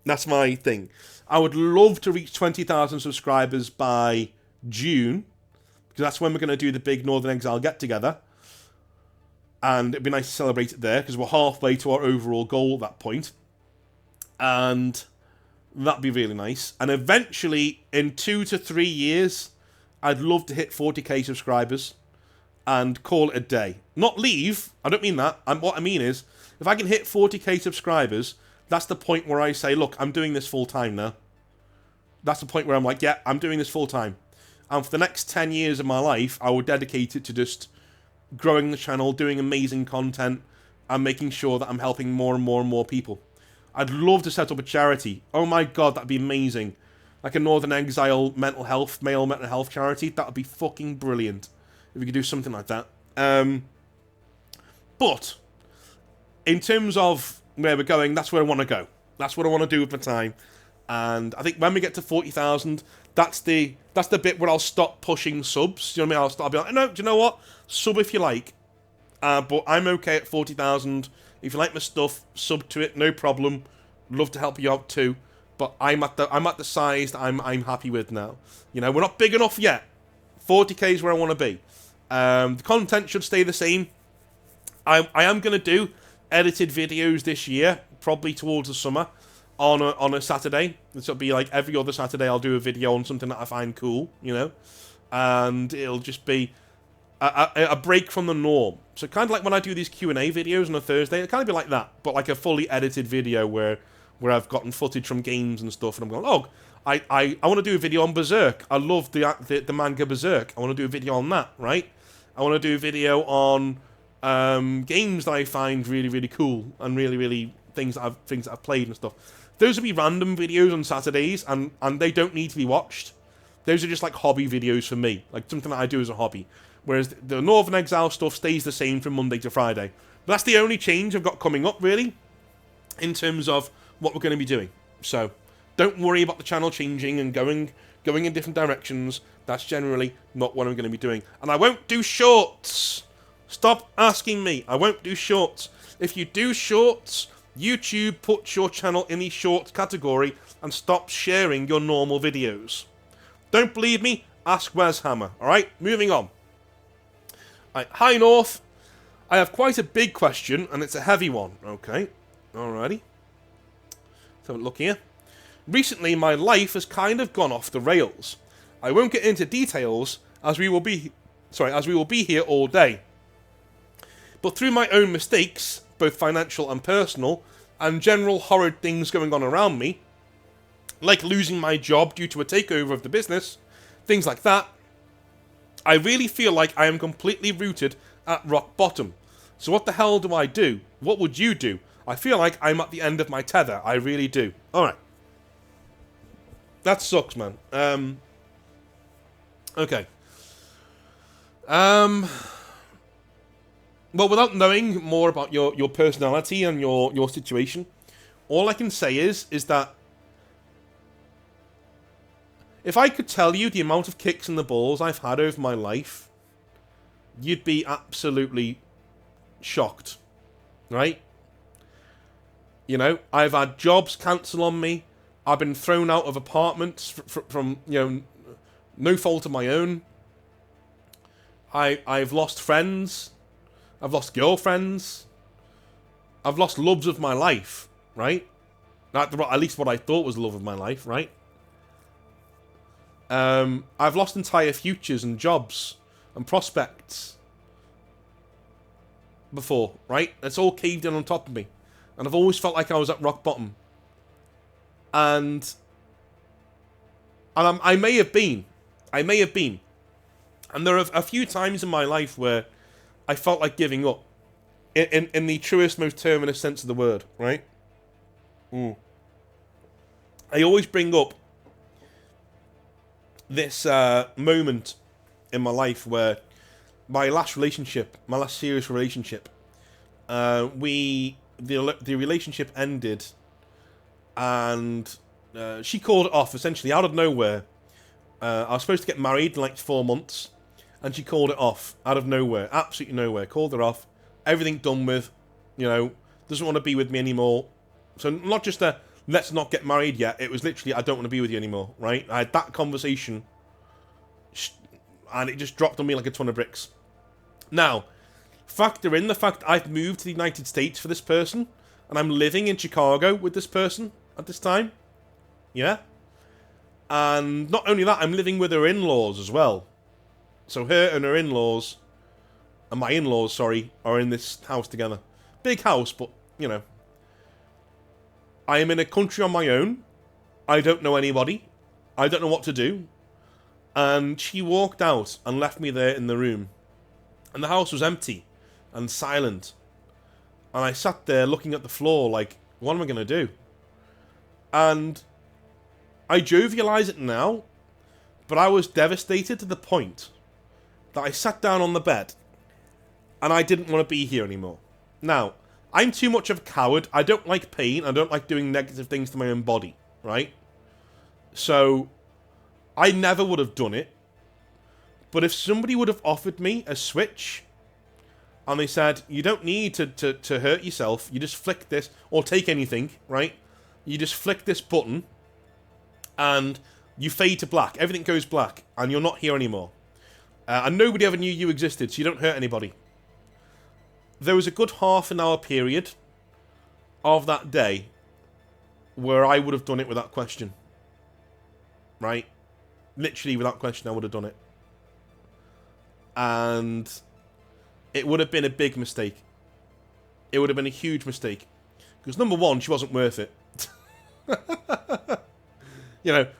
That's my thing. I would love to reach 20,000 subscribers by June, because that's when we're going to do the big Northern Exile get-together. And it'd be nice to celebrate it there, because we're halfway to our overall goal at that point. And that'd be really nice. And eventually, in 2 to 3 years, I'd love to hit 40k subscribers and call it a day. Not leave. I don't mean that. What I mean is, if I can hit 40k subscribers, that's the point where I say, look, I'm doing this full time now. That's the point where I'm like, yeah, I'm doing this full time. And for the next 10 years of my life, I will dedicate it to just growing the channel, doing amazing content, and making sure that I'm helping more and more and more people. I'd love to set up a charity. Oh my god, that'd be amazing. Like a Northern Exile male mental health charity. That would be fucking brilliant if we could do something like that. But in terms of where we're going, that's where I want to go. That's what I want to do with my time. And I think when we get to 40,000, that's the bit where I'll stop pushing subs. You know what I mean? I'll be like, no, do you know what? Sub if you like. But I'm okay at 40,000. If you like my stuff, sub to it, no problem. Love to help you out too. But I'm at the size that I'm happy with now. You know, we're not big enough yet. 40k is where I want to be. The content should stay the same. I am going to do edited videos this year, probably towards the summer, on a Saturday. This will be like every other Saturday I'll do a video on something that I find cool, you know. And it'll just be a break from the norm. So kind of like when I do these Q&A videos on a Thursday, it'll kind of be like that, but like a fully edited video where I've gotten footage from games and stuff, and I'm going, oh, I want to do a video on Berserk. I love the manga Berserk. I want to do a video on that, right? I want to do a video on games that I find really, really cool and really, really things that I've played and stuff. Those will be random videos on Saturdays, and they don't need to be watched. Those are just like hobby videos for me, like something that I do as a hobby. Whereas the Northern Exile stuff stays the same from Monday to Friday. But that's the only change I've got coming up, really, in terms of what we're going to be doing. So don't worry about the channel changing and going in different directions. That's generally not what I'm going to be doing. And I won't do shorts. Stop asking me. I won't do shorts. If you do shorts, YouTube puts your channel in the shorts category and stops sharing your normal videos. Don't believe me? Ask Wes Hammer. Alright, moving on. Right, hi North. I have quite a big question, and it's a heavy one. Okay, alrighty. Let's have a look here. Recently, my life has kind of gone off the rails. I won't get into details, as we will be here all day. But through my own mistakes, both financial and personal, and general horrid things going on around me, like losing my job due to a takeover of the business, things like that, I really feel like I am completely rooted at rock bottom. So what the hell do I do? What would you do? I feel like I'm at the end of my tether. I really do. Alright. That sucks, man. Okay. Well, without knowing more about your personality and your situation, all I can say is that if I could tell you the amount of kicks in the balls I've had over my life, you'd be absolutely shocked, right? You know, I've had jobs cancel on me. I've been thrown out of apartments from no fault of my own. I've lost friends. I've lost girlfriends. I've lost loves of my life, right? At least what I thought was the love of my life, right? I've lost entire futures and jobs and prospects before, right? It's all caved in on top of me. And I've always felt like I was at rock bottom. And I may have been. And there are a few times in my life where I felt like giving up. In the truest, most terminus sense of the word, right? I always bring up this moment in my life where my last serious relationship, the relationship ended, and she called it off essentially out of nowhere. I was supposed to get married in like 4 months, and she called it off out of nowhere, absolutely nowhere. Called it off, everything done with, doesn't want to be with me anymore. So not just a let's not get married yet. It was literally I don't want to be with you anymore. Right? I had that conversation, and it just dropped on me like a ton of bricks. Now, factor in the fact I've moved to the United States for this person, and I'm living in Chicago with this person at this time. Yeah? And not only that, I'm living with her in-laws as well. So her and her in-laws, and my in-laws, sorry, are in this house together. Big house, but, I am in a country on my own. I don't know anybody. I don't know what to do. And she walked out and left me there in the room. And the house was empty and silent. And I sat there looking at the floor like, what am I going to do? And I jovialize it now, but I was devastated to the point that I sat down on the bed and I didn't want to be here anymore. Now, I'm too much of a coward. I don't like pain. I don't like doing negative things to my own body, right? So, I never would have done it. But if somebody would have offered me a switch and they said, you don't need to hurt yourself, you just flick this, or take anything, right? You just flick this button and you fade to black. Everything goes black and you're not here anymore. And nobody ever knew you existed, so you don't hurt anybody. There was a good half an hour period of that day where I would have done it without question. Right? Literally without question I would have done it. And it would have been a big mistake. It would have been a huge mistake. Because number one, she wasn't worth it.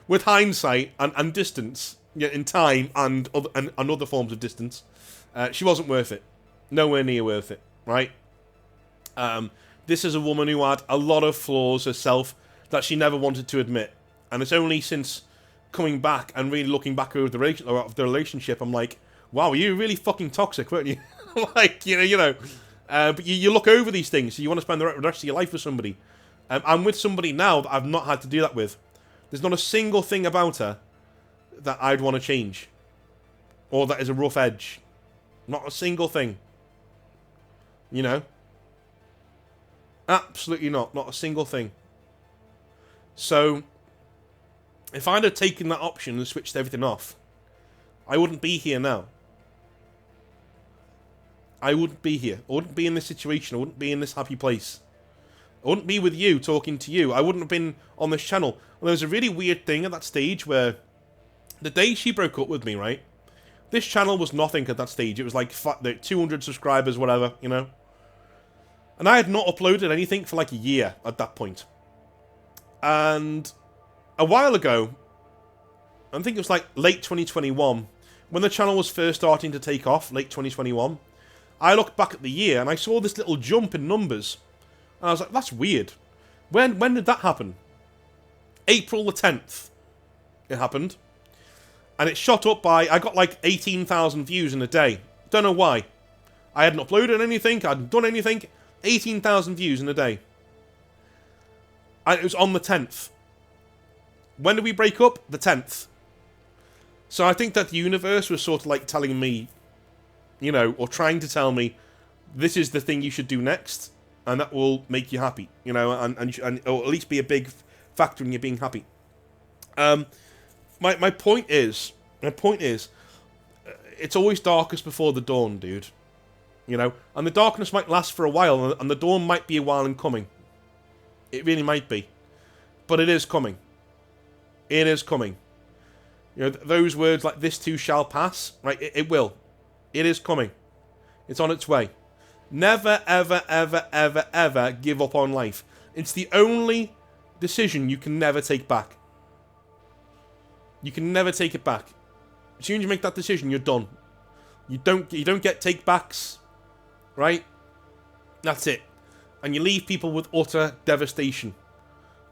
With hindsight and distance, in time and other forms of distance, she wasn't worth it. Nowhere near worth it, right? This is a woman who had a lot of flaws herself that she never wanted to admit. And it's only since coming back and really looking back over the relationship, I'm like, wow, you were really fucking toxic, weren't you? Like, but you look over these things, so you want to spend the rest of your life with somebody. I'm with somebody now that I've not had to do that with. There's not a single thing about her that I'd want to change. Or that is a rough edge. Not a single thing. Absolutely not. Not a single thing. So, if I'd have taken that option and switched everything off, I wouldn't be here now. I wouldn't be here. I wouldn't be in this situation. I wouldn't be in this happy place. I wouldn't be with you, talking to you. I wouldn't have been on this channel. And there was a really weird thing at that stage where the day she broke up with me, right? This channel was nothing at that stage. It was like 200 subscribers, whatever, And I had not uploaded anything for like a year at that point. And a while ago, I think it was like late 2021, when the channel was first starting to take off, late 2021, I looked back at the year and I saw this little jump in numbers. And I was like, that's weird. When did that happen? April the 10th. It happened. And it shot up by, I got like 18,000 views in a day. Don't know why. I hadn't uploaded anything, I hadn't done anything. 18,000 views in a day. And it was on the 10th. When did we break up? The 10th. So I think that the universe was sort of like telling me, or trying to tell me, this is the thing you should do next, and that will make you happy, and or at least be a big factor in you being happy. My point is, it's always darkest before the dawn, dude. And the darkness might last for a while, and the dawn might be a while in coming. It really might be. But it is coming. It is coming. Those words like, this too shall pass, right? It will. It is coming. It's on its way. Never, ever, ever, ever, ever give up on life. It's the only decision you can never take back. You can never take it back. As soon as you make that decision, you're done. You don't get take-backs, right? That's it. And you leave people with utter devastation.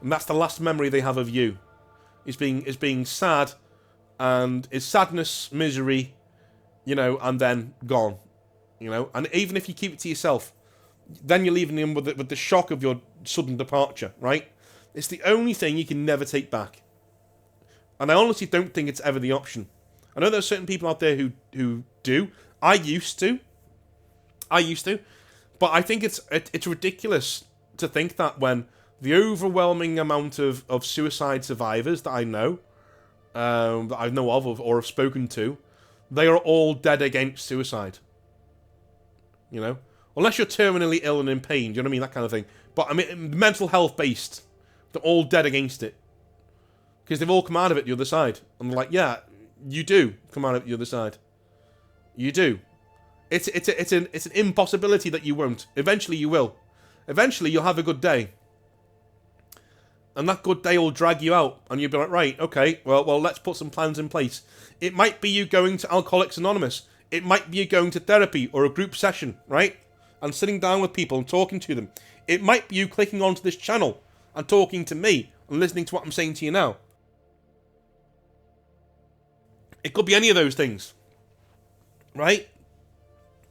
And that's the last memory they have of you. Is being sad, and is sadness, misery, and then gone. And even if you keep it to yourself, then you're leaving them with the shock of your sudden departure, right? It's the only thing you can never take back. And I honestly don't think it's ever the option. I know there's certain people out there who do. I used to. But I think it's ridiculous to think that when the overwhelming amount of suicide survivors that I know of or have spoken to, they are all dead against suicide. You know? Unless you're terminally ill and in pain, do you know what I mean? That kind of thing. But I mean, mental health based, they're all dead against it. Because they've all come out of it the other side. And they're like, yeah, you do come out of it the other side. You do. It's an impossibility that you won't. Eventually you will. Eventually you'll have a good day. And that good day will drag you out. And you'll be like, right, okay, well, let's put some plans in place. It might be you going to Alcoholics Anonymous. It might be you going to therapy or a group session, right? And sitting down with people and talking to them. It might be you clicking onto this channel and talking to me and listening to what I'm saying to you now. It could be any of those things. Right?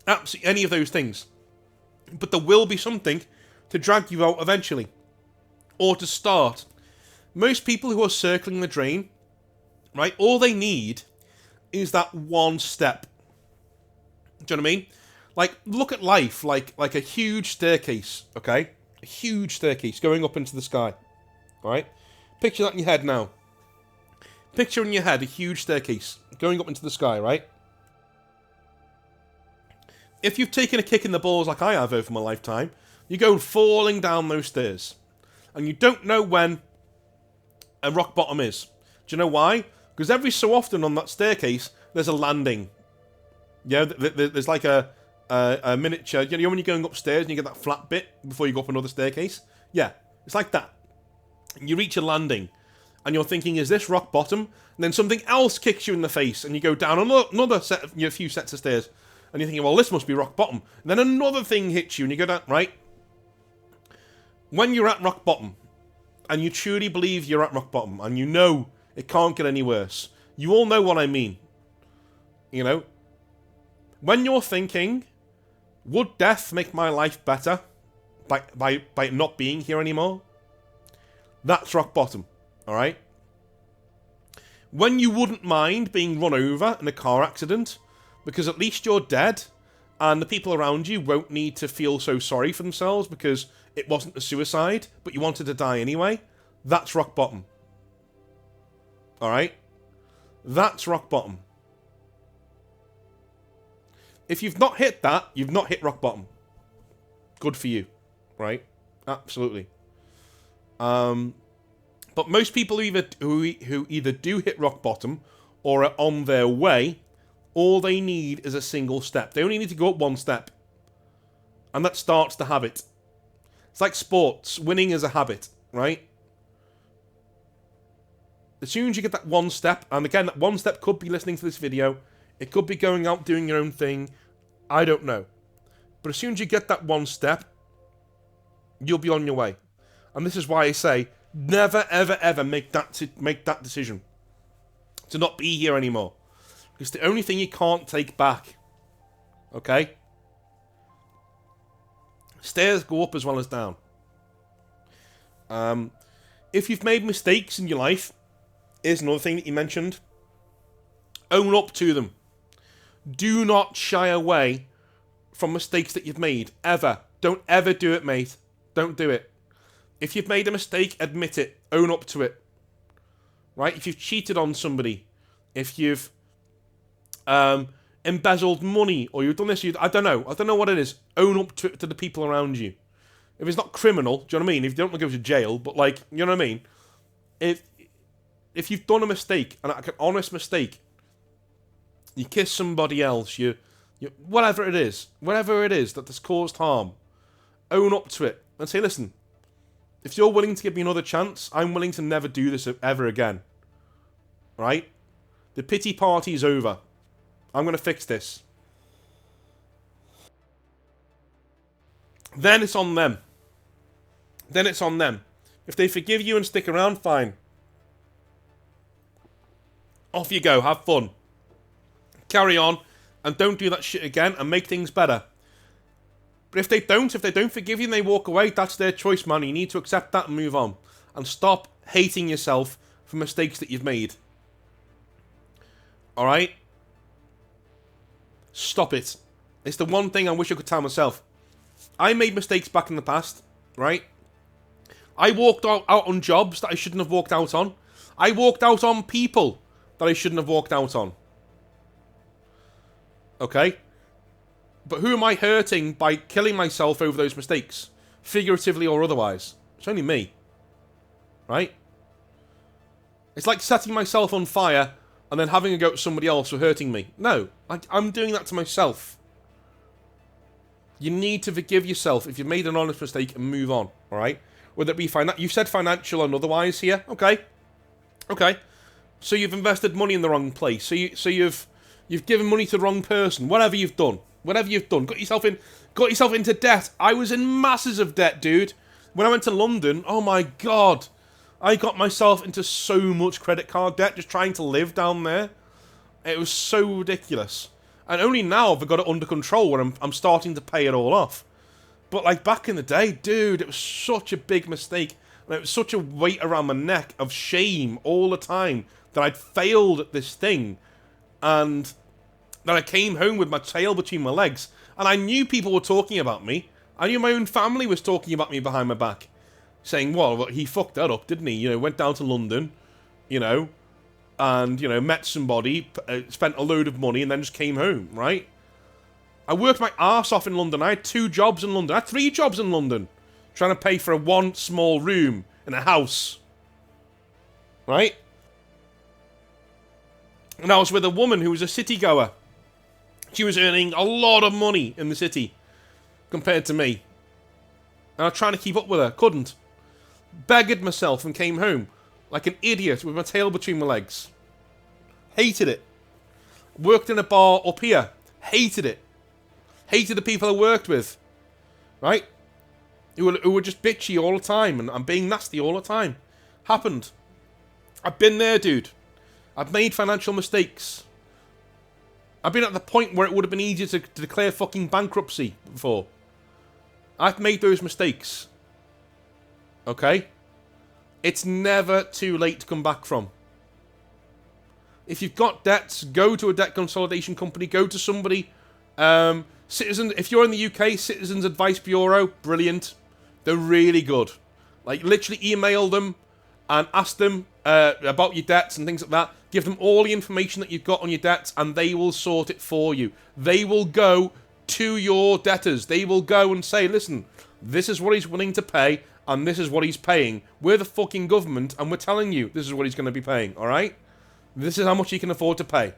Absolutely any of those things. But there will be something to drag you out eventually. Or to start. Most people who are circling the drain, right, all they need is that one step. Do you know what I mean? Like, look at life like a huge staircase, okay? A huge staircase going up into the sky. Alright? Picture that in your head now. Picture in your head a huge staircase going up into the sky, right? If you've taken a kick in the balls like I have over my lifetime, you go falling down those stairs. And you don't know when a rock bottom is. Do you know why? Because every so often on that staircase, there's a landing. Yeah, there's like a miniature. You know when you're going upstairs and you get that flat bit before you go up another staircase? Yeah, it's like that. You reach a landing, and you're thinking, is this rock bottom? And then something else kicks you in the face, and you go down another set of, few sets of stairs. And you're thinking, well, this must be rock bottom. And then another thing hits you, and you go down, right? When you're at rock bottom, and you truly believe you're at rock bottom, and you know it can't get any worse, you all know what I mean. You know? When you're thinking, would death make my life better by not being here anymore? That's rock bottom, alright? When you wouldn't mind being run over in a car accident, because at least you're dead, and the people around you won't need to feel so sorry for themselves because it wasn't a suicide, but you wanted to die anyway, that's rock bottom. Alright? That's rock bottom. If you've not hit that, you've not hit rock bottom. Good for you. Right? Absolutely. But most people who either do hit rock bottom or are on their way, all they need is a single step. They only need to go up one step. And that starts the habit. It's like sports. Winning is a habit, right? As soon as you get that one step, and again, that one step could be listening to this video, it could be going out doing your own thing, I don't know. But as soon as you get that one step, you'll be on your way. And this is why I say, never, ever, ever make that decision to not be here anymore. It's the only thing you can't take back. Okay? Stairs go up as well as down. If you've made mistakes in your life, here's another thing that you mentioned. Own up to them. Do not shy away from mistakes that you've made. Ever. Don't ever do it, mate. Don't do it. If you've made a mistake, admit it. Own up to it. Right? If you've cheated on somebody, if you've embezzled money, or you've done this, I don't know what it is. Own up to it to the people around you. If it's not criminal, do you know what I mean? If you don't want to go to jail, but like, you know what I mean? If you've done a mistake, an honest mistake, you kiss somebody else, you whatever it is that has caused harm, own up to it and say, listen, if you're willing to give me another chance, I'm willing to never do this ever again. Right? The pity party is over. I'm going to fix this. Then it's on them. If they forgive you and stick around, fine. Off you go, have fun. Carry on, and don't do that shit again, and make things better. But if they don't forgive you and they walk away, that's their choice, man. You need to accept that and move on. And stop hating yourself for mistakes that you've made. Alright? Stop it. It's the one thing I wish I could tell myself. I made mistakes back in the past, right? I walked out on jobs that I shouldn't have walked out on. I walked out on people that I shouldn't have walked out on. Okay? But who am I hurting by killing myself over those mistakes? Figuratively or otherwise. It's only me. Right? It's like setting myself on fire and then having a go at somebody else for hurting me. No, I'm doing that to myself. You need to forgive yourself if you've made an honest mistake and move on, alright? Whether it be you said financial and otherwise here, okay? Okay. So you've invested money in the wrong place. So you've given money to the wrong person. Whatever you've done, got yourself into debt. I was in masses of debt, dude. When I went to London, oh my god, I got myself into so much credit card debt just trying to live down there. It was so ridiculous. And only now have I got it under control where I'm starting to pay it all off. But like back in the day, dude, it was such a big mistake. And it was such a weight around my neck of shame all the time that I'd failed at this thing. And that I came home with my tail between my legs. And I knew people were talking about me. I knew my own family was talking about me behind my back. Saying, well, he fucked that up, didn't he? You know, went down to London, you know, and, you know, met somebody, spent a load of money, and then just came home, right? I worked my arse off in London. I had 2 jobs in London. I had 3 jobs in London. Trying to pay for one small room in a house. Right? And I was with a woman who was a city goer. She was earning a lot of money in the city compared to me. And I was trying to keep up with her. Couldn't. Beggared myself and came home like an idiot with my tail between my legs. Hated it. Worked in a bar up here. Hated it. Hated the people I worked with. Right? Who were just bitchy all the time and being nasty all the time. Happened. I've been there, dude. I've made financial mistakes. I've been at the point where it would have been easier to declare fucking bankruptcy before. I've made those mistakes. Okay? It's never too late to come back from. If you've got debts, go to a debt consolidation company. Go to somebody. If you're in the UK, Citizens Advice Bureau, brilliant. They're really good. Like, literally email them and ask them about your debts and things like that. Give them all the information that you've got on your debts and they will sort it for you. They will go to your debtors. They will go and say, listen, this is what he's willing to pay and this is what he's paying. We're the fucking government and we're telling you this is what he's going to be paying, alright? This is how much he can afford to pay.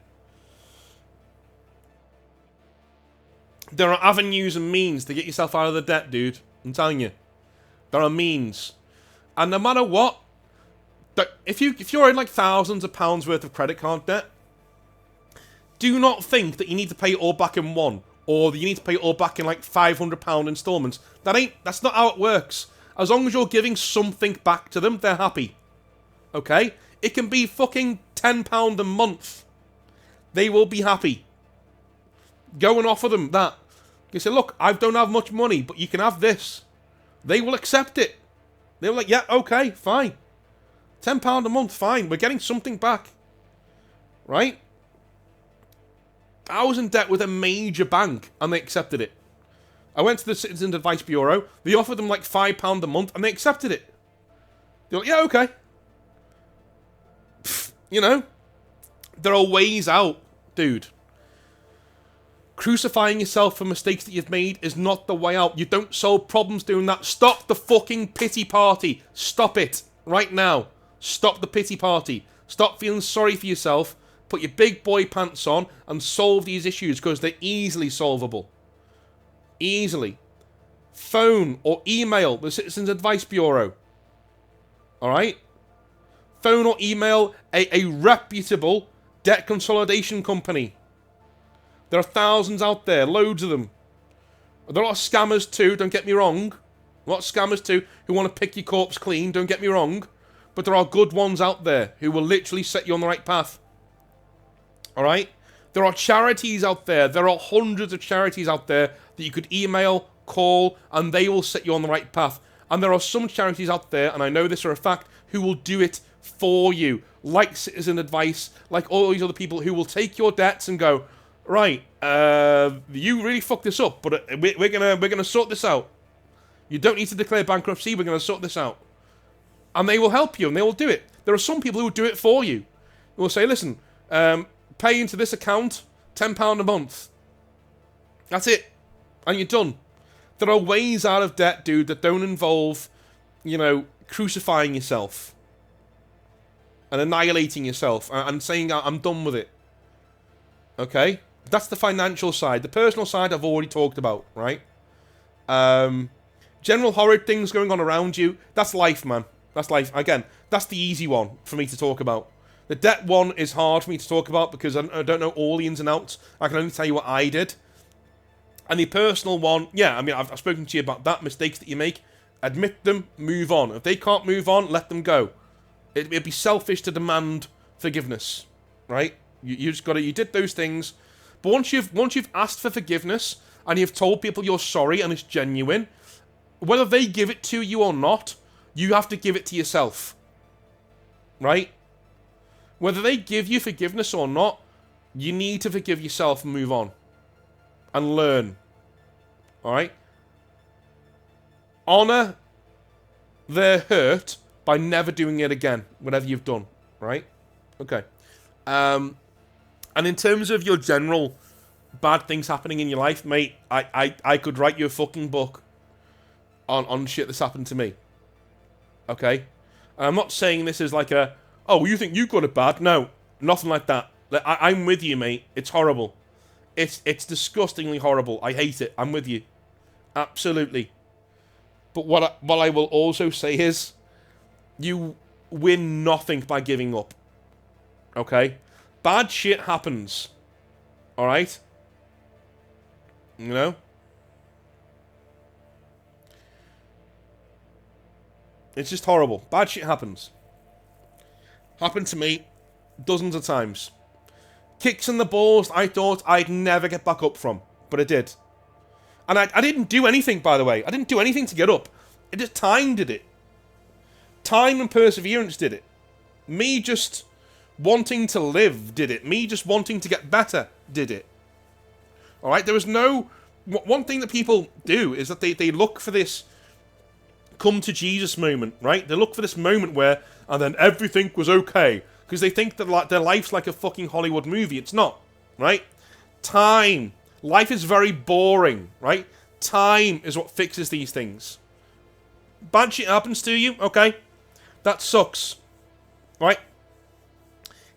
There are avenues and means to get yourself out of the debt, dude. I'm telling you. There are means. And no matter what, if you're in like thousands of pounds worth of credit card debt, do not think that you need to pay it all back in one. Or that you need to pay it all back in like £500 installments. That's not how it works. As long as you're giving something back to them, they're happy. Okay? It can be fucking £10 a month. They will be happy. Go and offer them that. You say, look, I don't have much money, but you can have this. They will accept it. They're like, yeah, okay, fine. £10 a month, fine. We're getting something back. Right? I was in debt with a major bank, and they accepted it. I went to the Citizens Advice Bureau. They offered them like £5 a month, and they accepted it. They're like, yeah, okay. Pfft, you know? There are ways out, dude. Crucifying yourself for mistakes that you've made is not the way out. You don't solve problems doing that. Stop the fucking pity party. Stop it. Right now. Stop the pity party. Stop feeling sorry for yourself. Put your big boy pants on and solve these issues because they're easily solvable. Easily. Phone or email the Citizens Advice Bureau. Alright? Phone or email a reputable debt consolidation company. There are thousands out there, loads of them. There are a lot of scammers too, don't get me wrong. A lot of scammers too who want to pick your corpse clean, don't get me wrong. But there are good ones out there who will literally set you on the right path. Alright? There are charities out there. There are hundreds of charities out there that you could email, call, and they will set you on the right path. And there are some charities out there, and I know this for a fact, who will do it for you. like Citizen Advice, like all these other people who will take your debts and go, right, you really fucked this up, but we're gonna sort this out. You don't need to declare bankruptcy. We're gonna sort this out, and they will help you and they will do it. There are some people who will do it for you. Who will say, listen, pay into this account £10 a month. That's it, and you're done. There are ways out of debt, dude, that don't involve, crucifying yourself and annihilating yourself and saying, I'm done with it. Okay? That's the financial side. The personal side I've already talked about, right? General horrid things going on around you, that's life, man. That's life. Again, that's the easy one for me to talk about. The debt one is hard for me to talk about because I don't know all the ins and outs. I can only tell you what I did. And the personal one, yeah, I mean, I've spoken to you about that, mistakes that you make. Admit them, move on. If they can't move on, let them go. It'd be selfish to demand forgiveness, right? You just gotta, you did those things. But once you've asked for forgiveness and you've told people you're sorry and it's genuine, whether they give it to you or not, you have to give it to yourself, right? Whether they give you forgiveness or not, you need to forgive yourself and move on. And learn. Alright? Honor their hurt by never doing it again, whatever you've done. Right? Okay. And in terms of your general bad things happening in your life, mate, I could write you a fucking book on shit that's happened to me. Okay? And I'm not saying this is like a, oh, you think you got it bad? No, nothing like that. I'm with you, mate. It's horrible. It's disgustingly horrible. I hate it. I'm with you. Absolutely. But what I will also say is, you win nothing by giving up. Okay? Bad shit happens. Alright? You know? It's just horrible. Bad shit happens. Happened to me dozens of times. Kicks in the balls I thought I'd never get back up from. But I did. And I didn't do anything, by the way. I didn't do anything to get up. It just time did it. Time and perseverance did it. Me just wanting to live did it. Me just wanting to get better did it. Alright, there was no... One thing that people do is that they look for this come to Jesus moment, right? They look for this moment where, and then everything was okay. Because they think that their life's like a fucking Hollywood movie. It's not, right? Time. Life is very boring, right? Time is what fixes these things. Bad shit happens to you, okay? That sucks, right?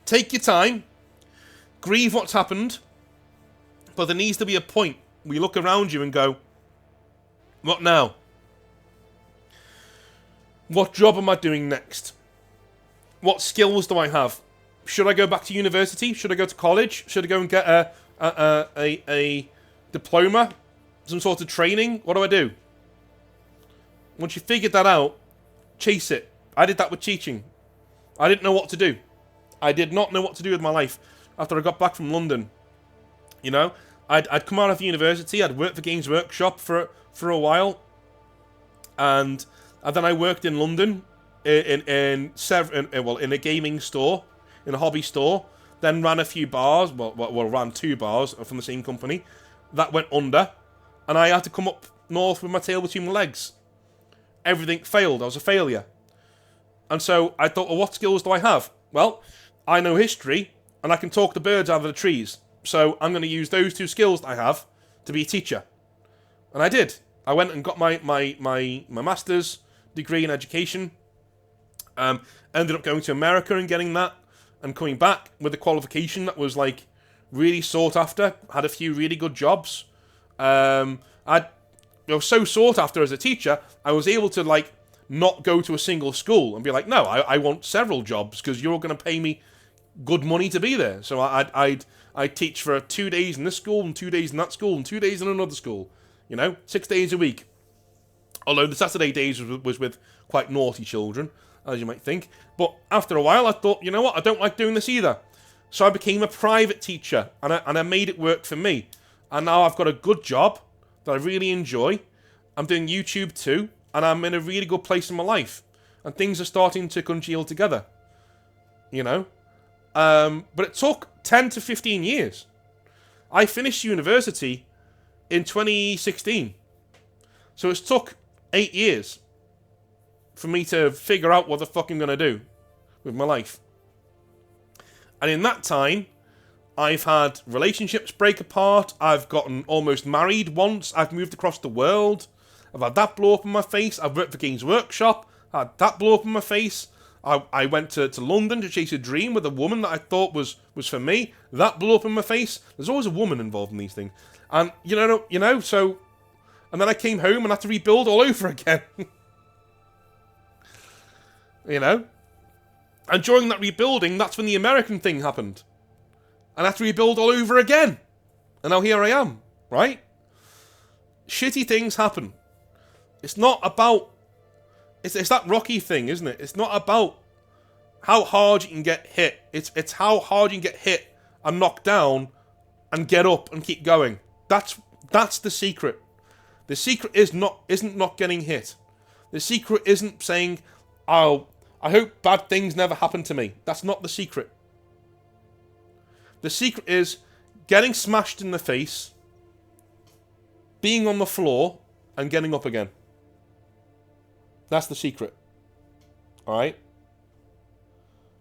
Take your time. Grieve what's happened. But there needs to be a point where you look around you and go, what now? What job am I doing next? What skills do I have? Should I go back to university? Should I go to college? Should I go and get a diploma? Some sort of training? What do I do? Once you figured that out, chase it. I did that with teaching. I didn't know what to do. I did not know what to do with my life after I got back from London. You know? I'd come out of university, I'd worked for Games Workshop for a while. And then I worked in London in a gaming store, in a hobby store. Then ran a few bars, ran 2 bars from the same company. That went under, and I had to come up north with my tail between my legs. Everything failed. I was a failure. And so I thought, well, what skills do I have? Well, I know history, and I can talk the birds out of the trees. So I'm going to use those 2 skills that I have to be a teacher. And I did. I went and got my master's degree in education. Ended up going to America and getting that, and coming back with a qualification that was like really sought after. Had a few really good jobs. I was so sought after as a teacher, I was able to like not go to a single school and be like, no, I want several jobs because you're going to pay me good money to be there. So I'd teach for 2 days in this school and 2 days in that school and 2 days in another school. 6 days a week. Although the Saturday days was with quite naughty children, as you might think. But after a while, I thought, you know what, I don't like doing this either. So I became a private teacher, and I made it work for me. And now I've got a good job that I really enjoy. I'm doing YouTube too, and I'm in a really good place in my life. And things are starting to congeal together. you know. But it took 10 to 15 years. I finished university in 2016. So it's took 8 years for me to figure out what the fuck I'm going to do with my life. And in that time, I've had relationships break apart. I've gotten almost married once. I've moved across the world. I've had that blow up in my face. I've worked for Games Workshop. I had that blow up in my face. I went to London to chase a dream with a woman that I thought was for me. That blew up in my face. There's always a woman involved in these things. And, so... And then I came home and had to rebuild all over again. You know? And during that rebuilding, that's when the American thing happened. And I had to rebuild all over again. And now here I am, right? Shitty things happen. It's not about... It's that Rocky thing, isn't it? It's not about how hard you can get hit. It's how hard you can get hit and knocked down and get up and keep going. That's the secret. The secret isn't not getting hit. The secret isn't saying, "Oh, I hope bad things never happen to me." That's not the secret. The secret is getting smashed in the face, being on the floor, and getting up again. That's the secret. Alright?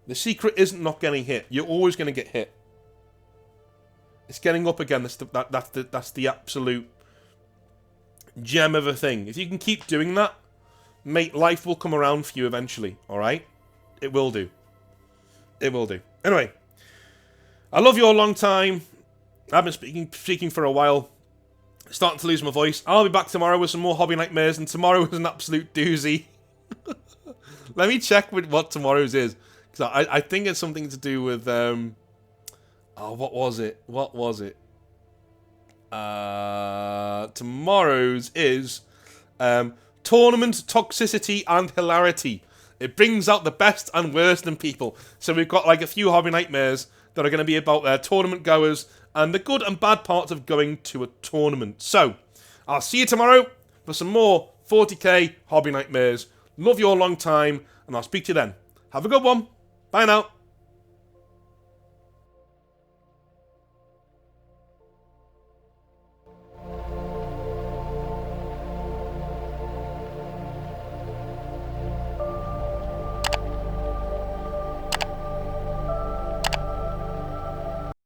The secret isn't not getting hit. You're always going to get hit. It's getting up again. That's the absolute gem of a thing. If you can keep doing that, mate, life will come around for you eventually. Alright? It will do. It will do. Anyway, I love you all long time. I've been speaking for a while. Starting to lose my voice. I'll be back tomorrow with some more hobby nightmares, and tomorrow is an absolute doozy. Let me check with what tomorrow's is, because I think it's something to do with what was it? Tomorrow's is tournament toxicity and hilarity. It brings out the best and worst in people. So we've got like a few hobby nightmares that are going to be about tournament goers and the good and bad parts of going to a tournament. So, I'll see you tomorrow for some more 40k hobby nightmares. Love you all long time, and I'll speak to you then. Have a good one. Bye now.